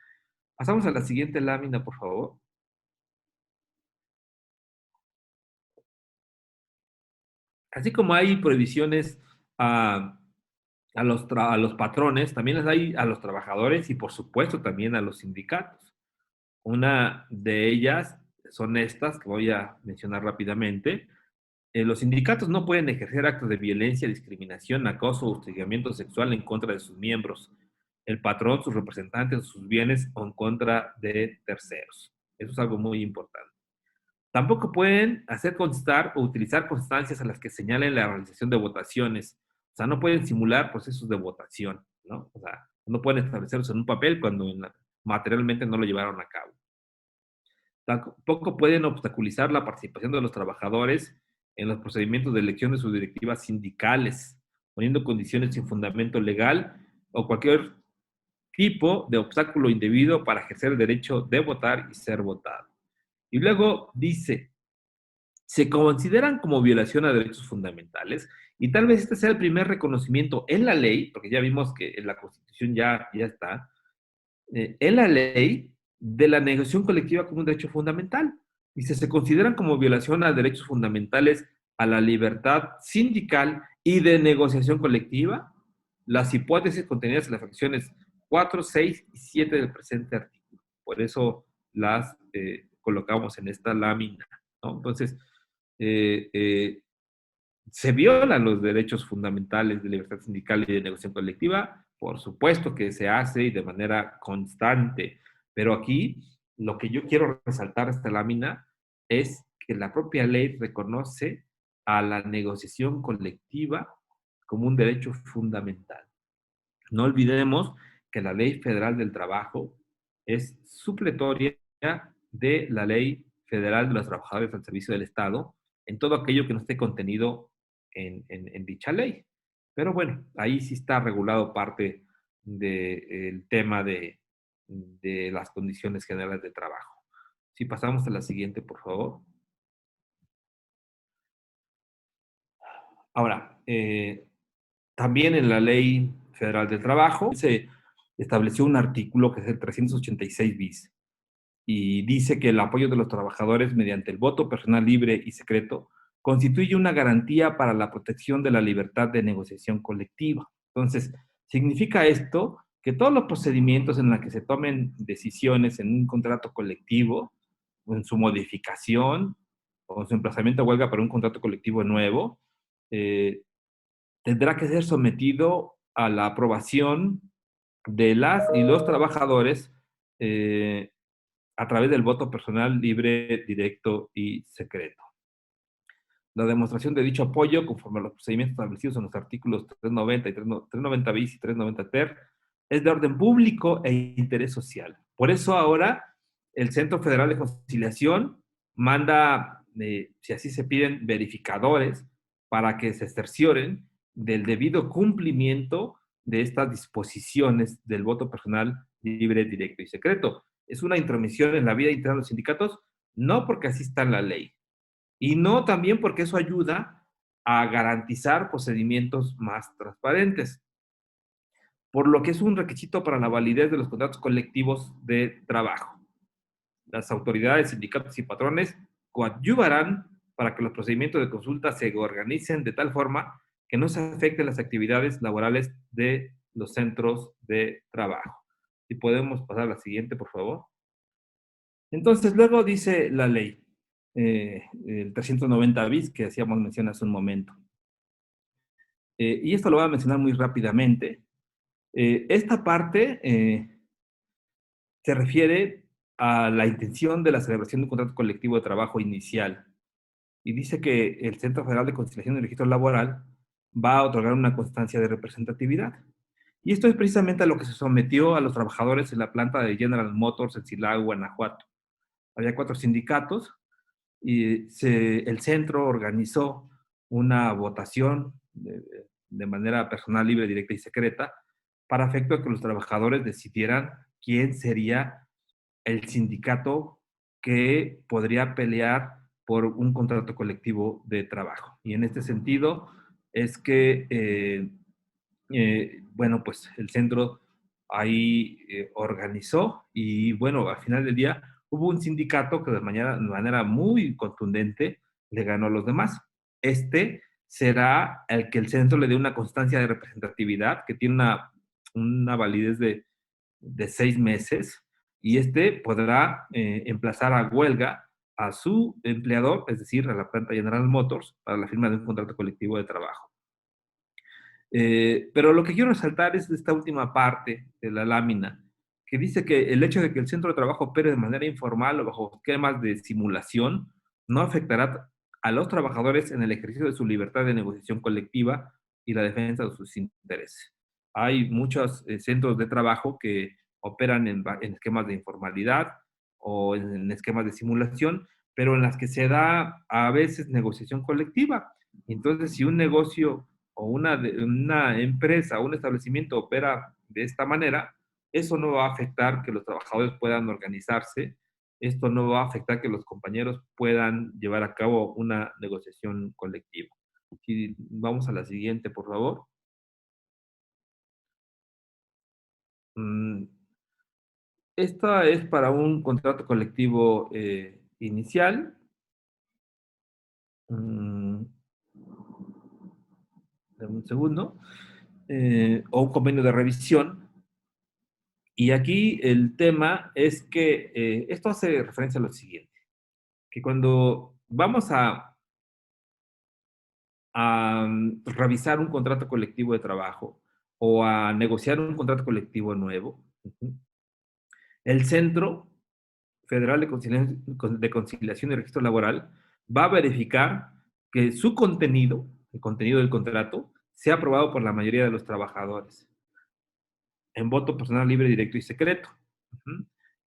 Pasamos a la siguiente lámina, por favor. Así como hay prohibiciones a, a los patrones, también las hay a los trabajadores y por supuesto también a los sindicatos. Una de ellas son estas que voy a mencionar rápidamente. Los sindicatos no pueden ejercer actos de violencia, discriminación, acoso o hostigamiento sexual en contra de sus miembros, el patrón, sus representantes, sus bienes o en contra de terceros. Eso es algo muy importante. Tampoco pueden hacer constar o utilizar constancias a las que señalen la realización de votaciones. O sea, no pueden simular procesos de votación, ¿no? O sea, no pueden establecerlos en un papel cuando materialmente no lo llevaron a cabo. Tampoco pueden obstaculizar la participación de los trabajadores en los procedimientos de elección de sus directivas sindicales, poniendo condiciones sin fundamento legal o cualquier tipo de obstáculo indebido para ejercer el derecho de votar y ser votado. Y luego dice, se consideran como violación a derechos fundamentales y tal vez este sea el primer reconocimiento en la ley, porque ya vimos que en la Constitución ya está, en la ley de la negociación colectiva como un derecho fundamental. Dice, se consideran como violación a derechos fundamentales a la libertad sindical y de negociación colectiva las hipótesis contenidas en las fracciones 4, 6 y 7 del presente artículo. Por eso las colocamos en esta lámina, ¿no? Entonces, eh, eh, se violan los derechos fundamentales de libertad sindical y de negociación colectiva, por supuesto que se hace y de manera constante, pero aquí lo que yo quiero resaltar de esta lámina es que la propia ley reconoce a la negociación colectiva como un derecho fundamental. No olvidemos que la Ley Federal del Trabajo es supletoria de la Ley Federal de los Trabajadores al Servicio del Estado en todo aquello que no esté contenido en dicha ley. Pero bueno, ahí sí está regulado parte del tema de las condiciones generales de trabajo. Si pasamos a la siguiente, por favor. Ahora, también en la Ley Federal del Trabajo se estableció un artículo que es el 386 bis y dice que el apoyo de los trabajadores mediante el voto personal libre y secreto constituye una garantía para la protección de la libertad de negociación colectiva. Entonces, significa esto que todos los procedimientos en los que se tomen decisiones en un contrato colectivo, o en su modificación, o en su emplazamiento a huelga para un contrato colectivo nuevo, eh, tendrá que ser sometido a la aprobación de las y los trabajadores a través del voto personal libre, directo y secreto. La demostración de dicho apoyo, conforme a los procedimientos establecidos en los artículos 390 y 390 bis y 390 ter, es de orden público e interés social. Por eso ahora el Centro Federal de Conciliación manda, si así se piden, verificadores para que se cercioren del debido cumplimiento de estas disposiciones del voto personal libre, directo y secreto. Es una intromisión en la vida interna de los sindicatos, no porque así está en la ley, y no también porque eso ayuda a garantizar procedimientos más transparentes, por lo que es un requisito para la validez de los contratos colectivos de trabajo. Las autoridades, sindicatos y patrones coadyuvarán para que los procedimientos de consulta se organicen de tal forma que no se afecten las actividades laborales de los centros de trabajo. Si podemos pasar a la siguiente, por favor. Entonces, luego dice la ley, el 390 bis, que hacíamos mención hace un momento. Y esto lo voy a mencionar muy rápidamente. Esta parte se refiere a la intención de la celebración de un contrato colectivo de trabajo inicial y dice que el Centro Federal de Conciliación y Registro Laboral va a otorgar una constancia de representatividad. Y esto es precisamente a lo que se sometió a los trabajadores en la planta de General Motors en Silao, Guanajuato. Había 4 sindicatos y el centro organizó una votación de manera personal, libre, directa y secreta para efecto de que los trabajadores decidieran quién sería el sindicato que podría pelear por un contrato colectivo de trabajo. Y en este sentido es que, bueno, pues el centro ahí organizó y bueno, al final del día hubo un sindicato que de manera muy contundente le ganó a los demás. Este será el que el centro le dé una constancia de representatividad que tiene una validez de 6 meses y este podrá emplazar a huelga a su empleador, es decir, a la planta General Motors, para la firma de un contrato colectivo de trabajo. Pero lo que quiero resaltar es esta última parte de la lámina, que dice que el hecho de que el centro de trabajo opere de manera informal o bajo esquemas de simulación no afectará a los trabajadores en el ejercicio de su libertad de negociación colectiva y la defensa de sus intereses. Hay muchos centros de trabajo que operan en esquemas de informalidad o en esquemas de simulación, pero en las que se da a veces negociación colectiva. Entonces, si un negocio o una empresa o un establecimiento opera de esta manera, eso no va a afectar que los trabajadores puedan organizarse, esto no va a afectar que los compañeros puedan llevar a cabo una negociación colectiva. Si vamos a la siguiente, por favor. Esta es para un contrato colectivo inicial. Mm, Dame un segundo. O un convenio de revisión. Y aquí el tema es que esto hace referencia a lo siguiente, que cuando vamos a revisar un contrato colectivo de trabajo o a negociar un contrato colectivo nuevo, el Centro Federal de Conciliación y Registro Laboral va a verificar que su contenido, el contenido del contrato, sea aprobado por la mayoría de los trabajadores, en voto personal libre, directo y secreto.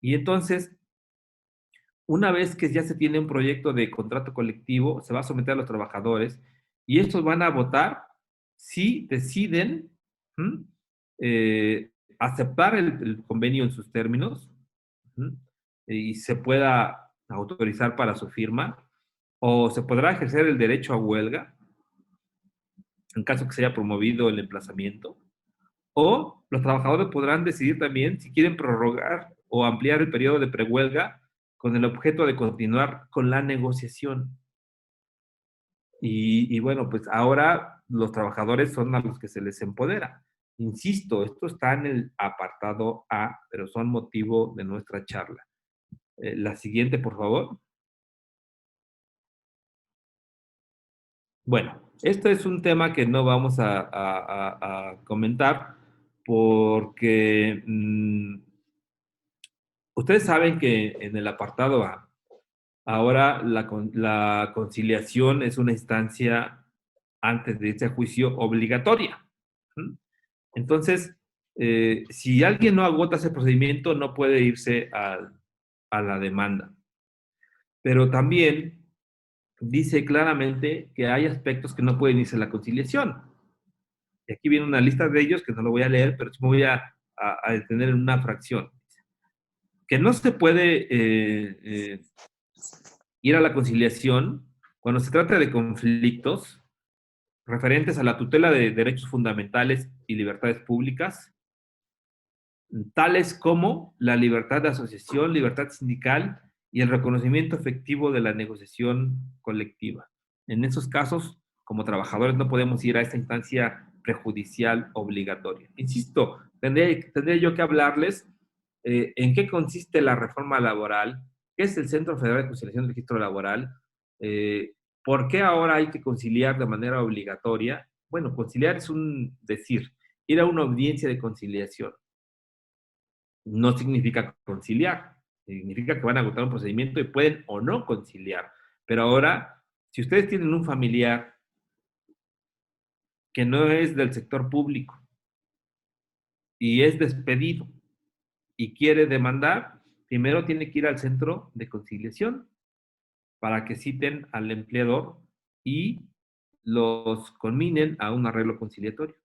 Y entonces, una vez que ya se tiene un proyecto de contrato colectivo, se va a someter a los trabajadores y estos van a votar si deciden ¿m? Aceptar el convenio en sus términos ¿m? Y se pueda autorizar para su firma, o se podrá ejercer el derecho a huelga en caso que se haya promovido el emplazamiento, o los trabajadores podrán decidir también si quieren prorrogar o ampliar el periodo de prehuelga con el objeto de continuar con la negociación. Y bueno, pues ahora los trabajadores son a los que se les empodera. Insisto, esto está en el apartado A, pero son motivo de nuestra charla. La siguiente, por favor. Bueno, este es un tema que no vamos a comentar porque ustedes saben que en el apartado A, ahora la conciliación es una instancia antes de irse a juicio obligatoria. Entonces, si alguien no agota ese procedimiento, no puede irse a la demanda. Pero también dice claramente que hay aspectos que no pueden irse a la conciliación. Y aquí viene una lista de ellos que no lo voy a leer, pero me voy a detener en una fracción. Que no se puede ir a la conciliación cuando se trata de conflictos referentes a la tutela de derechos fundamentales y libertades públicas, tales como la libertad de asociación, libertad sindical y el reconocimiento efectivo de la negociación colectiva. En esos casos, como trabajadores, no podemos ir a esta instancia prejudicial obligatoria. Insisto, tendría yo que hablarles en qué consiste la reforma laboral, qué es el Centro Federal de Conciliación y Registro Laboral, por qué ahora hay que conciliar de manera obligatoria. Bueno, conciliar es un decir, ir a una audiencia de conciliación no significa conciliar. Significa que van a agotar un procedimiento y pueden o no conciliar. Pero ahora, si ustedes tienen un familiar que no es del sector público y es despedido y quiere demandar, primero tiene que ir al centro de conciliación para que citen al empleador y los conminen a un arreglo conciliatorio.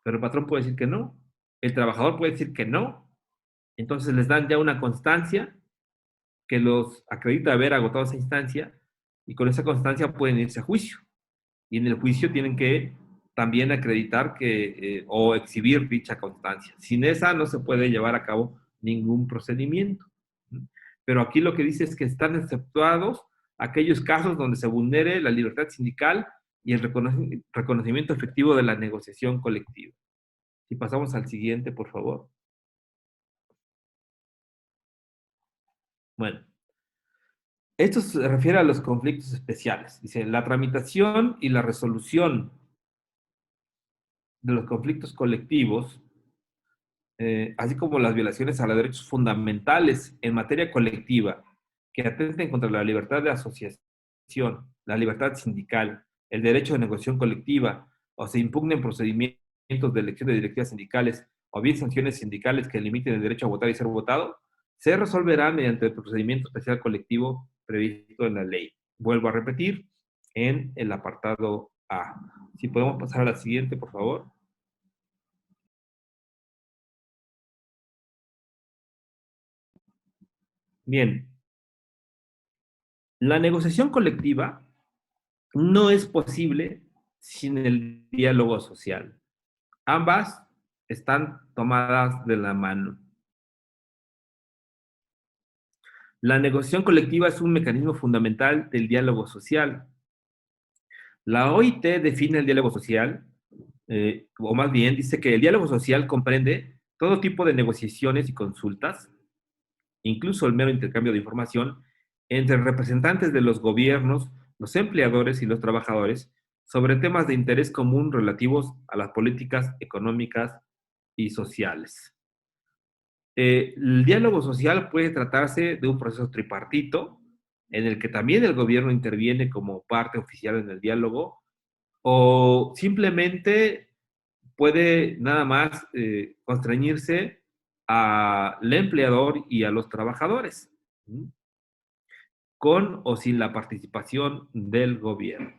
Pero el patrón puede decir que no, el trabajador puede decir que no, entonces les dan ya una constancia que los acredita haber agotado esa instancia y con esa constancia pueden irse a juicio. Y en el juicio tienen que también acreditar o exhibir dicha constancia. Sin esa no se puede llevar a cabo ningún procedimiento. Pero aquí lo que dice es que están exceptuados aquellos casos donde se vulnere la libertad sindical y el reconocimiento efectivo de la negociación colectiva. Si pasamos al siguiente, por favor. Bueno, esto se refiere a los conflictos especiales. Dice, la tramitación y la resolución de los conflictos colectivos, así como las violaciones a los derechos fundamentales en materia colectiva que atenten contra la libertad de asociación, la libertad sindical, el derecho de negociación colectiva, o se impugnen procedimientos de elección de directivas sindicales, o bien sanciones sindicales que limiten el derecho a votar y ser votado, se resolverán mediante el procedimiento especial colectivo previsto en la ley. Vuelvo a repetir, en el apartado A. Si podemos pasar a la siguiente, por favor. Bien, la negociación colectiva no es posible sin el diálogo social. Ambas están tomadas de la mano. La negociación colectiva es un mecanismo fundamental del diálogo social. La OIT define el diálogo social, o más bien dice que el diálogo social comprende todo tipo de negociaciones y consultas, incluso el mero intercambio de información entre representantes de los gobiernos, los empleadores y los trabajadores sobre temas de interés común relativos a las políticas económicas y sociales. El diálogo social puede tratarse de un proceso tripartito, en el que también el gobierno interviene como parte oficial en el diálogo, o simplemente puede nada más constreñirse al empleador y a los trabajadores, con o sin la participación del gobierno.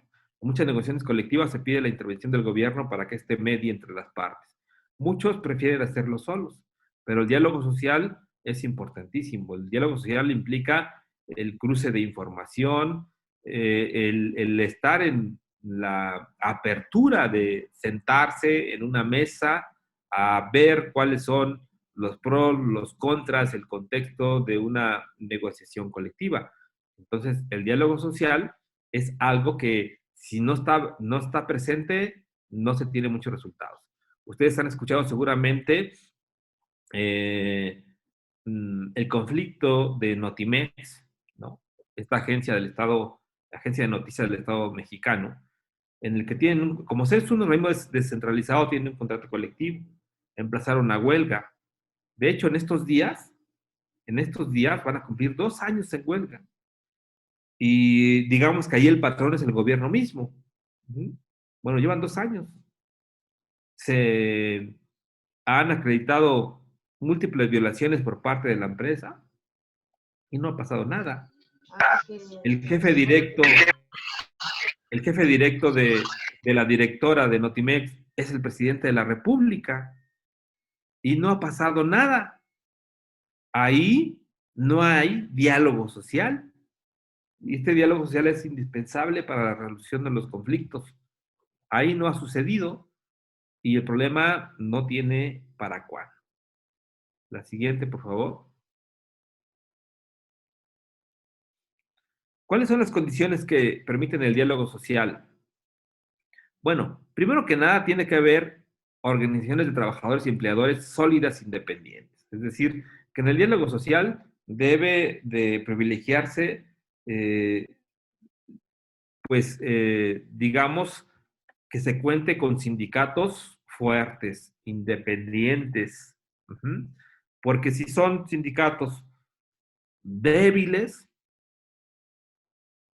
En muchas negociaciones colectivas se pide la intervención del gobierno para que éste medie entre las partes. Muchos prefieren hacerlo solos, pero el diálogo social es importantísimo. El diálogo social implica el cruce de información, el estar en la apertura de sentarse en una mesa a ver cuáles son los pros, los contras, el contexto de una negociación colectiva. Entonces, el diálogo social es algo que si no está presente, no se tiene muchos resultados. Ustedes han escuchado seguramente eh, el conflicto de Notimex, ¿no? Esta agencia del Estado, agencia de noticias del Estado mexicano, en el que tienen, como es un organismo descentralizado, tienen un contrato colectivo, emplazaron a huelga. De hecho, en estos días van a cumplir 2 años en huelga. Y digamos que ahí el patrón es el gobierno mismo. Bueno, llevan 2 años. Se han acreditado múltiples violaciones por parte de la empresa y no ha pasado nada. El jefe directo, el jefe directo de la directora de Notimex es el presidente de la República y no ha pasado nada. Ahí no hay diálogo social. Y este diálogo social es indispensable para la resolución de los conflictos. Ahí no ha sucedido y el problema no tiene para cuándo. La siguiente, por favor. ¿Cuáles son las condiciones que permiten el diálogo social? Bueno, primero que nada tiene que haber organizaciones de trabajadores y empleadores sólidas e independientes. Es decir, que en el diálogo social debe de privilegiarse, digamos, que se cuente con sindicatos fuertes, independientes. Porque si son sindicatos débiles,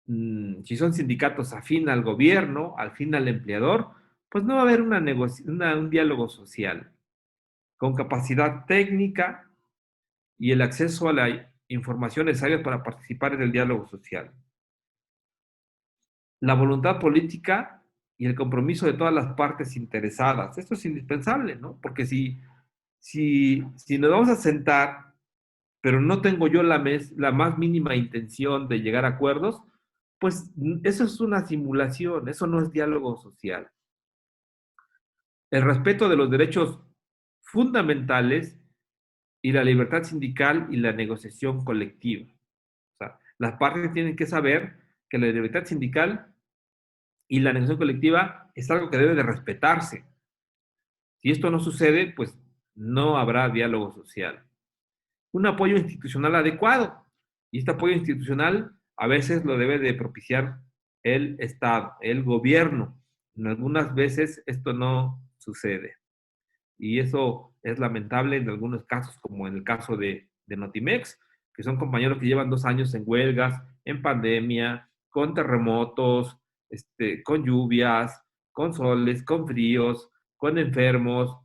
si son sindicatos afín al gobierno, al fin al empleador, pues no va a haber un diálogo social con capacidad técnica y el acceso a la información necesaria para participar en el diálogo social. La voluntad política y el compromiso de todas las partes interesadas. Esto es indispensable, ¿no? Porque si nos vamos a sentar, pero no tengo yo la más mínima intención de llegar a acuerdos, pues eso es una simulación, eso no es diálogo social. El respeto de los derechos fundamentales y la libertad sindical y la negociación colectiva. O sea, las partes tienen que saber que la libertad sindical y la negociación colectiva es algo que debe de respetarse. Si esto no sucede, pues no habrá diálogo social. Un apoyo institucional adecuado. Y este apoyo institucional a veces lo debe de propiciar el Estado, el gobierno. En algunas veces esto no sucede. Y eso es lamentable en algunos casos, como en el caso de Notimex, que son compañeros que llevan 2 años en huelgas, en pandemia, con terremotos, con lluvias, con soles, con fríos, con enfermos,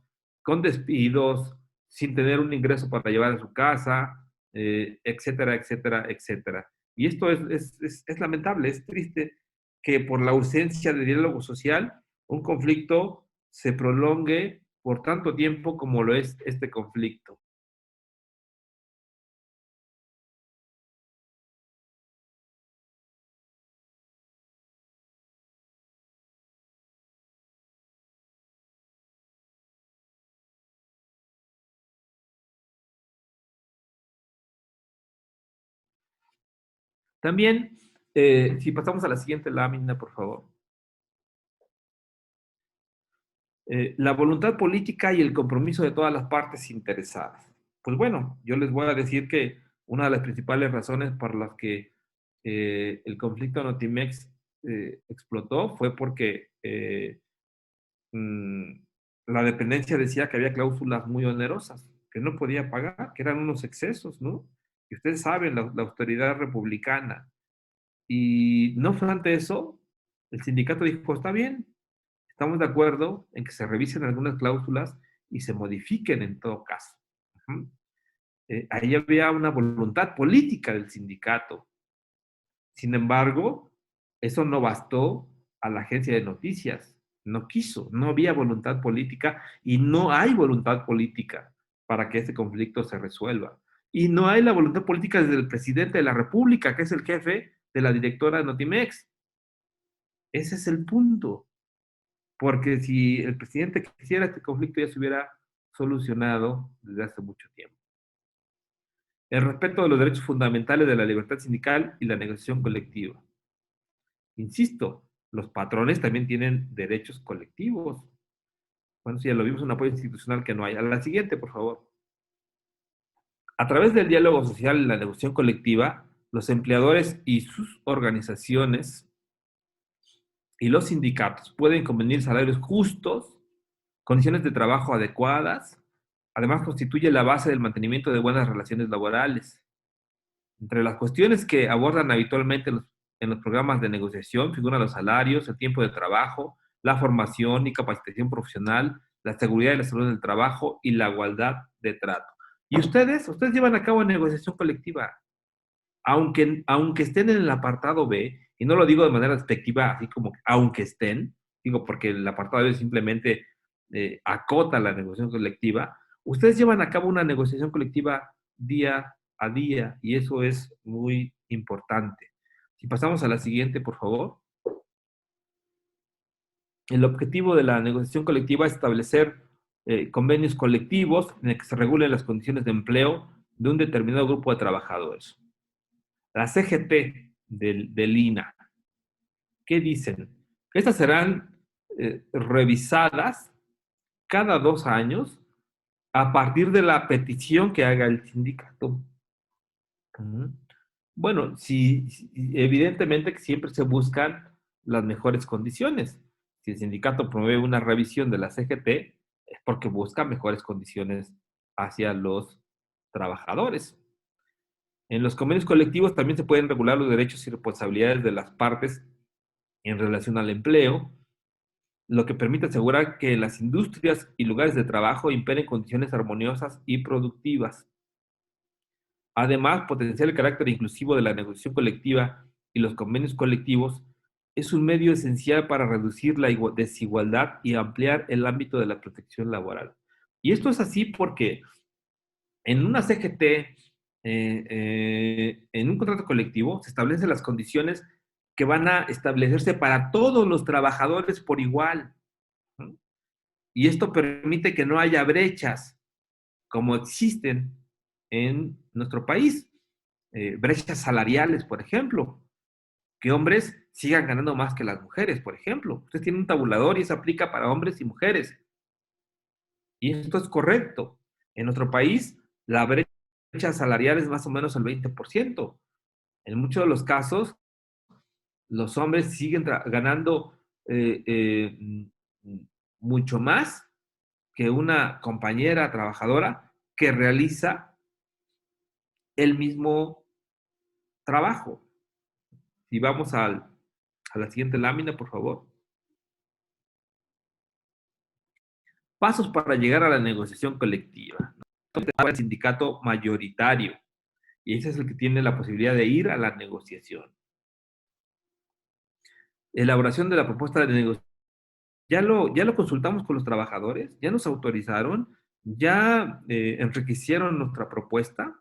con despidos, sin tener un ingreso para llevar a su casa, etcétera, etcétera, etcétera. Y esto es lamentable, es triste que por la ausencia de diálogo social, un conflicto se prolongue por tanto tiempo como lo es este conflicto. También, si pasamos a la siguiente lámina, por favor. La voluntad política y el compromiso de todas las partes interesadas. Pues bueno, yo les voy a decir que una de las principales razones por las que el conflicto Notimex explotó fue porque mm, la dependencia decía que había cláusulas muy onerosas, que no podía pagar, que eran unos excesos, ¿no? Y ustedes saben, la autoridad republicana. Y no obstante eso, el sindicato dijo, está bien, estamos de acuerdo en que se revisen algunas cláusulas y se modifiquen en todo caso. Ujú. Ahí había una voluntad política del sindicato. Sin embargo, eso no bastó a la agencia de noticias. No quiso, no había voluntad política y no hay voluntad política para que este conflicto se resuelva. Y no hay la voluntad política desde el presidente de la República, que es el jefe de la directora de Notimex. Ese es el punto. Porque si el presidente quisiera, este conflicto ya se hubiera solucionado desde hace mucho tiempo. El respeto de los derechos fundamentales de la libertad sindical y la negociación colectiva. Insisto, los patrones también tienen derechos colectivos. Bueno, si ya lo vimos, un apoyo institucional que no hay. A la siguiente, por favor. A través del diálogo social y la negociación colectiva, los empleadores y sus organizaciones y los sindicatos pueden convenir salarios justos, condiciones de trabajo adecuadas. Además, constituye la base del mantenimiento de buenas relaciones laborales. Entre las cuestiones que abordan habitualmente en los programas de negociación figuran los salarios, el tiempo de trabajo, la formación y capacitación profesional, la seguridad y la salud del trabajo y la igualdad de trato. Y ustedes llevan a cabo negociación colectiva, aunque estén en el apartado B, y no lo digo de manera despectiva, así como aunque estén, digo porque el apartado B simplemente acota la negociación colectiva, ustedes llevan a cabo una negociación colectiva día a día y eso es muy importante. Si pasamos a la siguiente, por favor. El objetivo de la negociación colectiva es establecer convenios colectivos en el que se regulen las condiciones de empleo de un determinado grupo de trabajadores. La CGT del INA, ¿qué dicen? Estas serán revisadas cada 2 años a partir de la petición que haga el sindicato. Bueno, evidentemente que siempre se buscan las mejores condiciones. Si el sindicato promueve una revisión de la CGT, es porque busca mejores condiciones hacia los trabajadores. En los convenios colectivos también se pueden regular los derechos y responsabilidades de las partes en relación al empleo, lo que permite asegurar que las industrias y lugares de trabajo imperen condiciones armoniosas y productivas. Además, potenciar el carácter inclusivo de la negociación colectiva y los convenios colectivos es un medio esencial para reducir la desigualdad y ampliar el ámbito de la protección laboral. Y esto es así porque en una CGT, en un contrato colectivo, se establecen las condiciones que van a establecerse para todos los trabajadores por igual, ¿no? Y esto permite que no haya brechas como existen en nuestro país, brechas salariales, por ejemplo, que hombres sigan ganando más que las mujeres, por ejemplo. Usted tiene un tabulador y eso aplica para hombres y mujeres. Y esto es correcto. En nuestro país, la brecha salarial es más o menos el 20%. En muchos de los casos, los hombres siguen ganando eh, eh, mucho más que una compañera trabajadora que realiza el mismo trabajo. Si vamos a la siguiente lámina, por favor. Pasos para llegar a la negociación colectiva. El sindicato mayoritario. Y ese es el que tiene la posibilidad de ir a la negociación. Elaboración de la propuesta de negociación. Ya lo consultamos con los trabajadores, ya nos autorizaron, ya enriquecieron nuestra propuesta.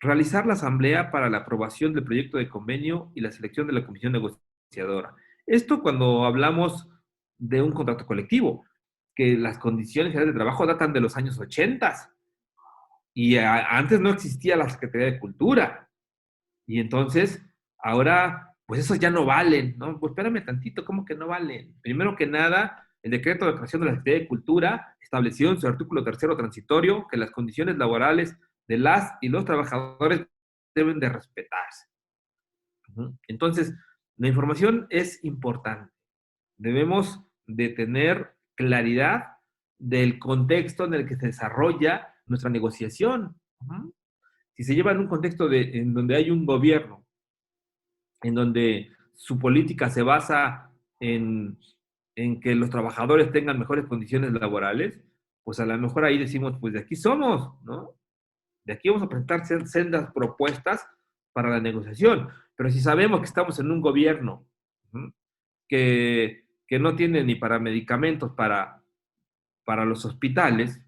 Realizar la asamblea para la aprobación del proyecto de convenio y la selección de la comisión negociadora. Esto cuando hablamos de un contrato colectivo, que las condiciones generales de trabajo datan de los años 80 y antes no existía la Secretaría de Cultura. Y entonces, ahora, pues esos ya no valen, ¿no? Pues espérame tantito, ¿cómo que no valen? Primero que nada, el decreto de creación de la Secretaría de Cultura estableció en su artículo tercero transitorio que las condiciones laborales de las y los trabajadores deben de respetarse. Entonces, la información es importante. Debemos de tener claridad del contexto en el que se desarrolla nuestra negociación. Si se lleva en un contexto en donde hay un gobierno, en donde su política se basa en que los trabajadores tengan mejores condiciones laborales, pues a lo mejor ahí decimos, pues de aquí somos, ¿no? De aquí vamos a presentar sendas propuestas para la negociación. Pero si sabemos que estamos en un gobierno que no tiene ni para medicamentos para los hospitales,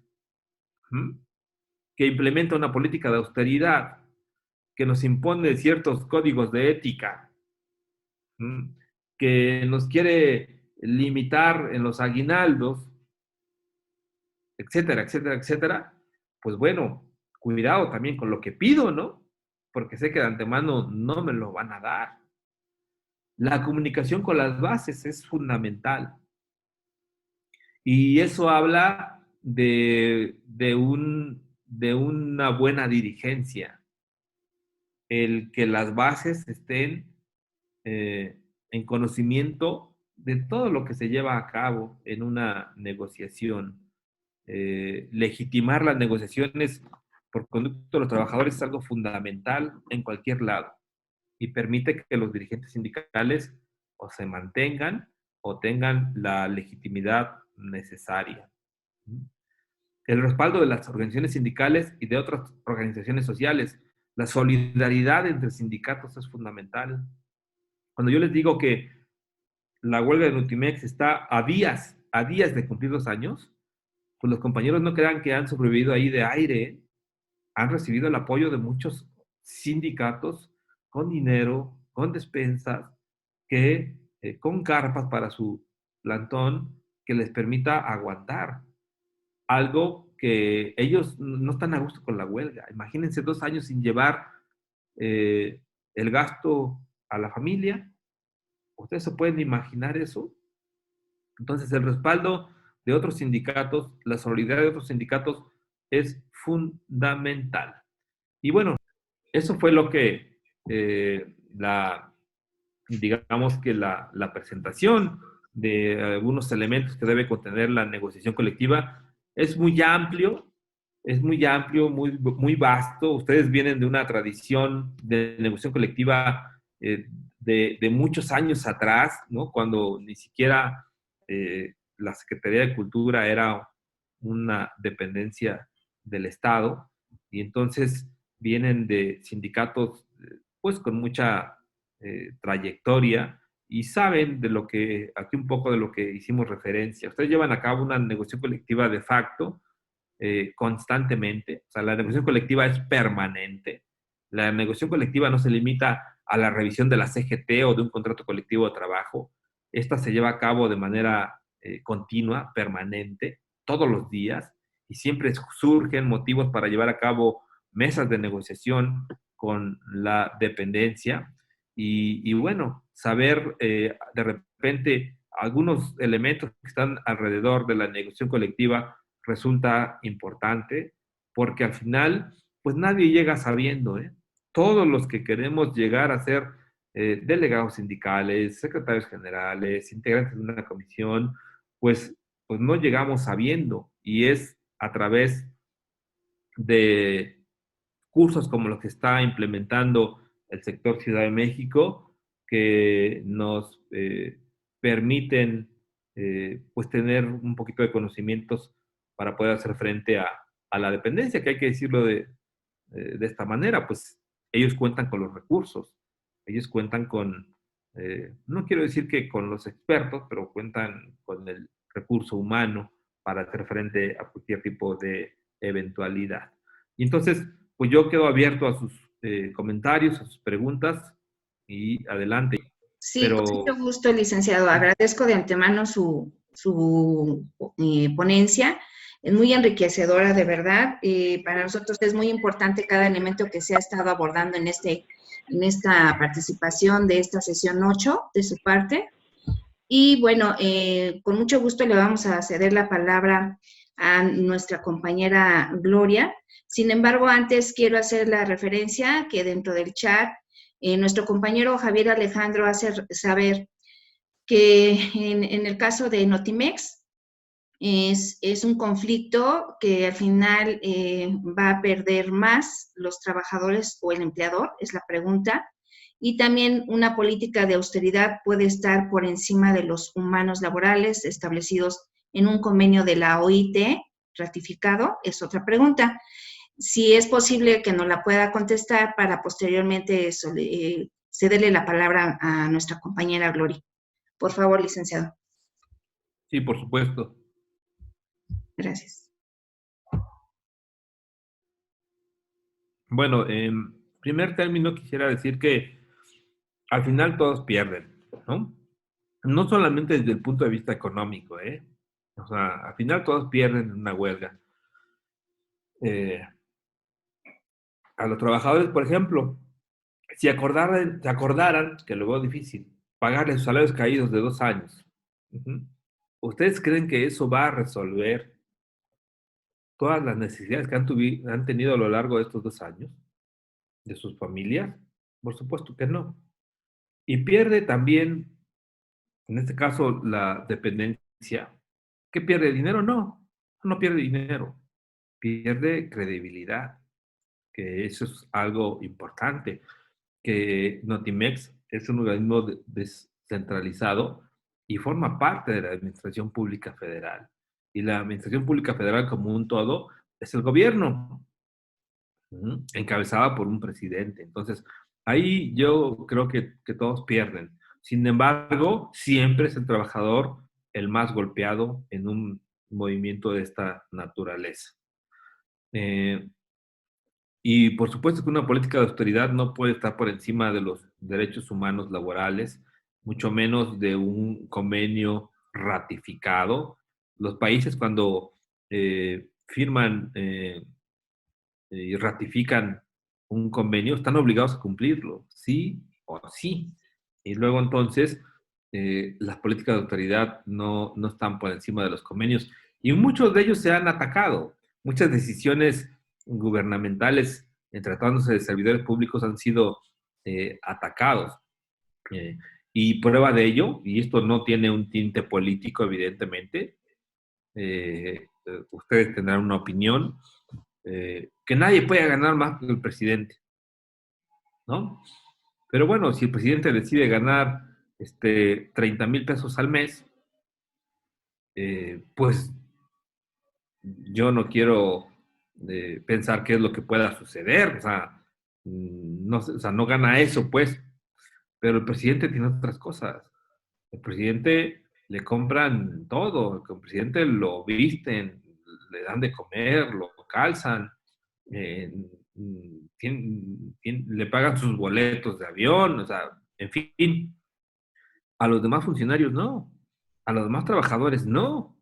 que implementa una política de austeridad, que nos impone ciertos códigos de ética, que nos quiere limitar en los aguinaldos, etcétera, etcétera, etcétera, pues bueno, cuidado también con lo que pido, ¿no? Porque sé que de antemano no me lo van a dar. La comunicación con las bases es fundamental. Y eso habla de una buena dirigencia, el que las bases estén en conocimiento de todo lo que se lleva a cabo en una negociación. Legitimar las negociaciones por conducto de los trabajadores es algo fundamental en cualquier lado y permite que los dirigentes sindicales o se mantengan o tengan la legitimidad necesaria. El respaldo de las organizaciones sindicales y de otras organizaciones sociales. La solidaridad entre sindicatos es fundamental. Cuando yo les digo que la huelga de Nutimex está a días de cumplir 2 años, pues los compañeros no crean que han sobrevivido ahí de aire, ¿eh? Han recibido el apoyo de muchos sindicatos con dinero, con despensas, con carpas para su plantón que les permita aguantar. Algo que ellos no están a gusto con la huelga. Imagínense 2 años sin llevar eh, el gasto a la familia. ¿Ustedes se pueden imaginar eso? Entonces, el respaldo de otros sindicatos, la solidaridad de otros sindicatos es fundamental. Y bueno, eso fue lo que digamos que la presentación de algunos elementos que debe contener la negociación colectiva es muy amplio, es muy amplio, muy vasto. Ustedes vienen de una tradición de negociación colectiva de muchos años atrás, ¿no? Cuando ni siquiera la Secretaría de Cultura era una dependencia del Estado, y entonces vienen de sindicatos pues con mucha trayectoria y saben de lo que, aquí un poco de lo que hicimos referencia. Ustedes llevan a cabo una negociación colectiva de facto, constantemente. O sea, la negociación colectiva es permanente. La negociación colectiva no se limita a la revisión de la CGT o de un contrato colectivo de trabajo. Esta se lleva a cabo de manera continua, permanente, todos los días, y siempre surgen motivos para llevar a cabo mesas de negociación con la dependencia. Y bueno, saber de repente algunos elementos que están alrededor de la negociación colectiva resulta importante, porque al final, pues nadie llega sabiendo, ¿eh? Todos los que queremos llegar a ser delegados sindicales, secretarios generales, integrantes de una comisión, pues, pues no llegamos sabiendo, y es a través de cursos como los que está implementando el sector Ciudad de México, que nos permiten pues tener un poquito de conocimientos para poder hacer frente a la dependencia, que hay que decirlo de esta manera, pues ellos cuentan con los recursos, ellos cuentan con, no quiero decir que con los expertos, pero cuentan con el recurso humano para hacer frente a cualquier tipo de eventualidad. Y entonces, pues yo quedo abierto a sus comentarios, a sus preguntas y adelante. Sí, con Pero mucho gusto, licenciado. Agradezco de antemano su ponencia. Es muy enriquecedora, de verdad. Para nosotros es muy importante cada elemento que se ha estado abordando en esta participación de esta sesión 8 de su parte. Y bueno, con mucho gusto le vamos a ceder la palabra a nuestra compañera Gloria. Sin embargo, antes quiero hacer la referencia que dentro del chat nuestro compañero Javier Alejandro hace saber que en el caso de Notimex es un conflicto que al final va a perder más los trabajadores o el empleador, es la pregunta. Y también una política de austeridad puede estar por encima de los humanos laborales establecidos en un convenio de la OIT ratificado, es otra pregunta. Si es posible que nos la pueda contestar para posteriormente cederle la palabra a nuestra compañera Gloria. Por favor, licenciado. sí, por supuesto. Gracias. Bueno, en primer término quisiera decir que al final todos pierden, ¿no? No solamente desde el punto de vista económico, ¿eh? O sea, al final todos pierden en una huelga. Eh, a los trabajadores, por ejemplo, se acordaran, que lo veo difícil, pagarles sus salarios caídos de 2 años. Uh-huh. ¿Ustedes creen que eso va a resolver todas las necesidades que han tenido a lo largo de estos 2 años de sus familias? Por supuesto que no. Y pierde también, en este caso, la dependencia. ¿Qué pierde? ¿Dinero? No, no pierde dinero, pierde credibilidad, que eso es algo importante, que Notimex es un organismo descentralizado y forma parte de la Administración Pública Federal. Y la Administración Pública Federal como un todo es el gobierno, encabezada por un presidente. Entonces, ahí yo creo que todos pierden. Sin embargo, siempre es el trabajador el más golpeado en un movimiento de esta naturaleza. Eh, y por supuesto que una política de austeridad no puede estar por encima de los derechos humanos laborales, mucho menos de un convenio ratificado. Los países cuando firman y ratifican un convenio están obligados a cumplirlo, sí o sí. Y luego entonces las políticas de autoridad no están por encima de los convenios. Y muchos de ellos se han atacado. Muchas decisiones gubernamentales tratándose de servidores públicos han sido atacados. Eh, y prueba de ello, y esto no tiene un tinte político, evidentemente, ustedes tendrán una opinión, que nadie puede ganar más que el presidente, ¿no? Pero bueno, si el presidente decide ganar 30,000 pesos al mes, pues yo no quiero pensar qué es lo que pueda suceder, o sea, no, o sea, no gana eso, pues, pero el presidente tiene otras cosas. El presidente le compran todo, el presidente lo visten, le dan de comer, lo calzan, eh, le pagan sus boletos de avión, o sea, en fin, a los demás funcionarios no, a los demás trabajadores no.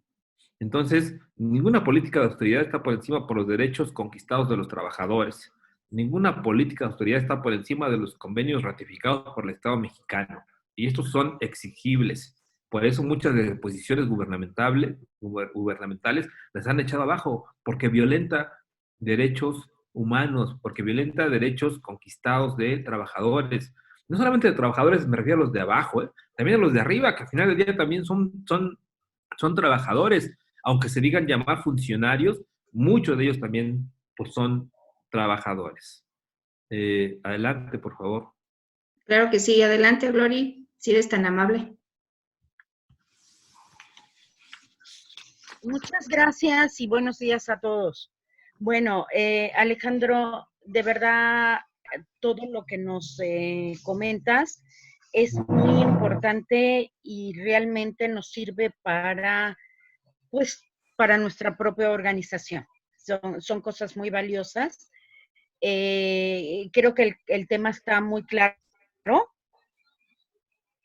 Entonces, ninguna política de austeridad está por encima por los derechos conquistados de los trabajadores. Ninguna política de austeridad está por encima de los convenios ratificados por el Estado mexicano. Y estos son exigibles. Por eso muchas de las posiciones gubernamentales las han echado abajo, porque violenta derechos humanos, porque violenta derechos conquistados de trabajadores. No solamente de trabajadores, me refiero a los de abajo, también a los de arriba, que al final del día también son trabajadores, aunque se digan llamar funcionarios, muchos de ellos también pues, son trabajadores. Adelante, por favor. Claro que sí, adelante, Glory, si eres tan amable. Muchas gracias y buenos días a todos. Bueno, Alejandro, de verdad, todo lo que nos comentas es muy importante y realmente nos sirve para, pues, para nuestra propia organización. Son cosas muy valiosas. Creo que el tema está muy claro,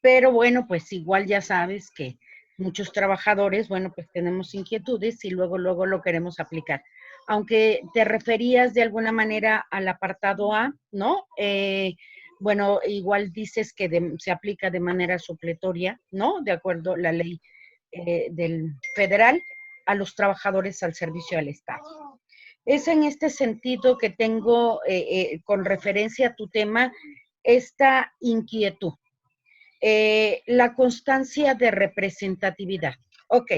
pero bueno, pues igual ya sabes que muchos trabajadores, bueno, pues tenemos inquietudes y luego lo queremos aplicar. Aunque te referías de alguna manera al apartado A, ¿no? Bueno, igual dices que se aplica de manera supletoria, ¿no? De acuerdo a la ley del federal a los trabajadores al servicio del Estado. Es en este sentido que tengo, con referencia a tu tema, esta inquietud. La constancia de representatividad. Ok,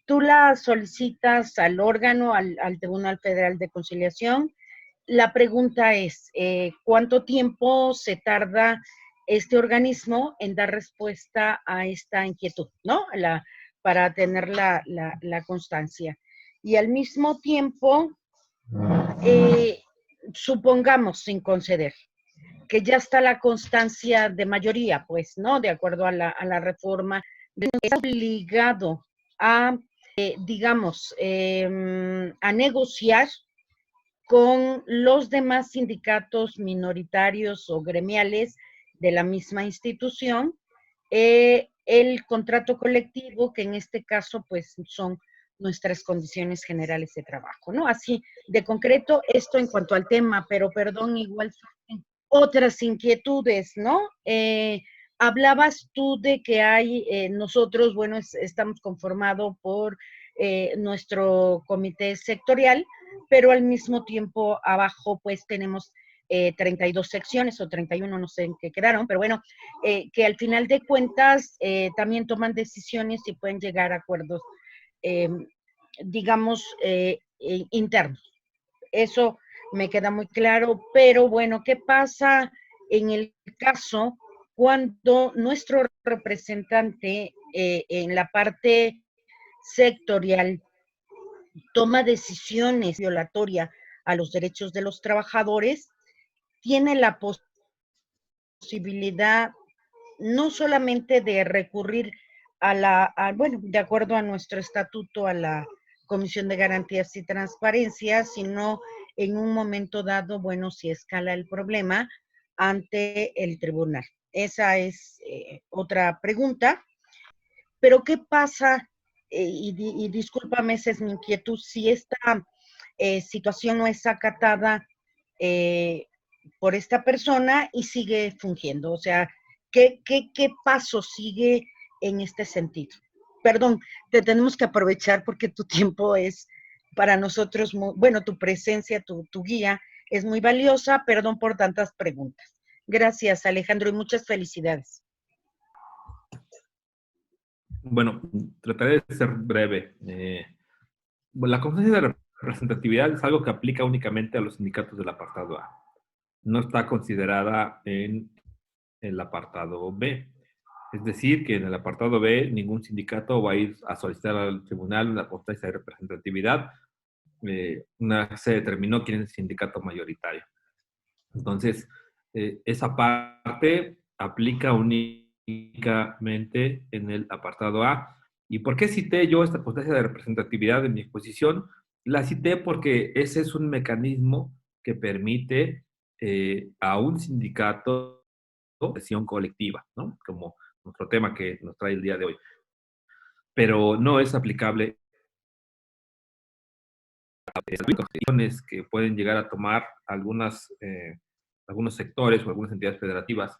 tú la solicitas al órgano, al Tribunal Federal de Conciliación. La pregunta es, ¿cuánto tiempo se tarda este organismo en dar respuesta a esta inquietud, ¿no? Para tener la constancia. Y al mismo tiempo, supongamos, sin conceder, que ya está la constancia de mayoría, pues, ¿no? De acuerdo a la reforma, está obligado a, digamos, a negociar con los demás sindicatos minoritarios o gremiales de la misma institución, el contrato colectivo, que en este caso, pues, son nuestras condiciones generales de trabajo, ¿no? Así de concreto, esto en cuanto al tema, pero perdón, igual otras inquietudes, ¿no? Hablabas tú de que hay, nosotros, bueno, estamos conformados por nuestro comité sectorial, pero al mismo tiempo abajo pues tenemos 32 secciones o 31, no sé en qué quedaron, pero bueno, que al final de cuentas también toman decisiones y pueden llegar a acuerdos, eh, digamos, internos. Eso me queda muy claro, pero bueno, ¿qué pasa en el caso cuando nuestro representante en la parte sectorial toma decisiones violatorias a los derechos de los trabajadores? Tiene la posibilidad no solamente de recurrir bueno, de acuerdo a nuestro estatuto, a la Comisión de Garantías y Transparencia, sino en un momento dado, bueno, si escala el problema ante el tribunal. Esa es otra pregunta. Pero ¿qué pasa? Y discúlpame, esa es mi inquietud, si esta situación no es acatada por esta persona y sigue fungiendo. O sea, ¿qué paso sigue en este sentido? Perdón, te tenemos que aprovechar porque tu tiempo es para nosotros, bueno, tu presencia, tu guía es muy valiosa. Perdón por tantas preguntas. Gracias, Alejandro, y muchas felicidades. Bueno, trataré de ser breve. La constancia de representatividad es algo que aplica únicamente a los sindicatos del apartado A. No está considerada en el apartado B. Es decir, que en el apartado B ningún sindicato va a ir a solicitar al tribunal una constancia de representatividad una vez se determinó quién es el sindicato mayoritario. Entonces, esa parte aplica únicamente en el apartado A. ¿Y por qué cité yo esta constancia de representatividad en mi exposición? La cité porque ese es un mecanismo que permite a un sindicato sesión colectiva, ¿no? Como nuestro tema que nos trae el día de hoy. Pero no es aplicable a decisiones que pueden llegar a tomar algunos sectores o algunas entidades federativas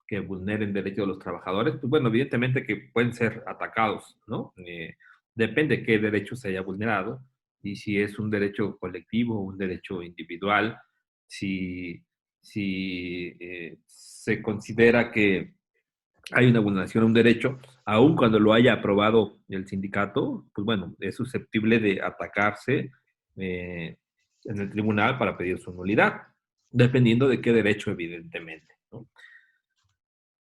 que vulneren derechos de los trabajadores, pues bueno, evidentemente que pueden ser atacados, ¿no? Depende de qué derecho se haya vulnerado y si es un derecho colectivo o un derecho individual, si se considera que hay una vulneración a un derecho, aun cuando lo haya aprobado el sindicato, pues bueno, es susceptible de atacarse en el tribunal para pedir su nulidad, dependiendo de qué derecho, evidentemente, ¿no?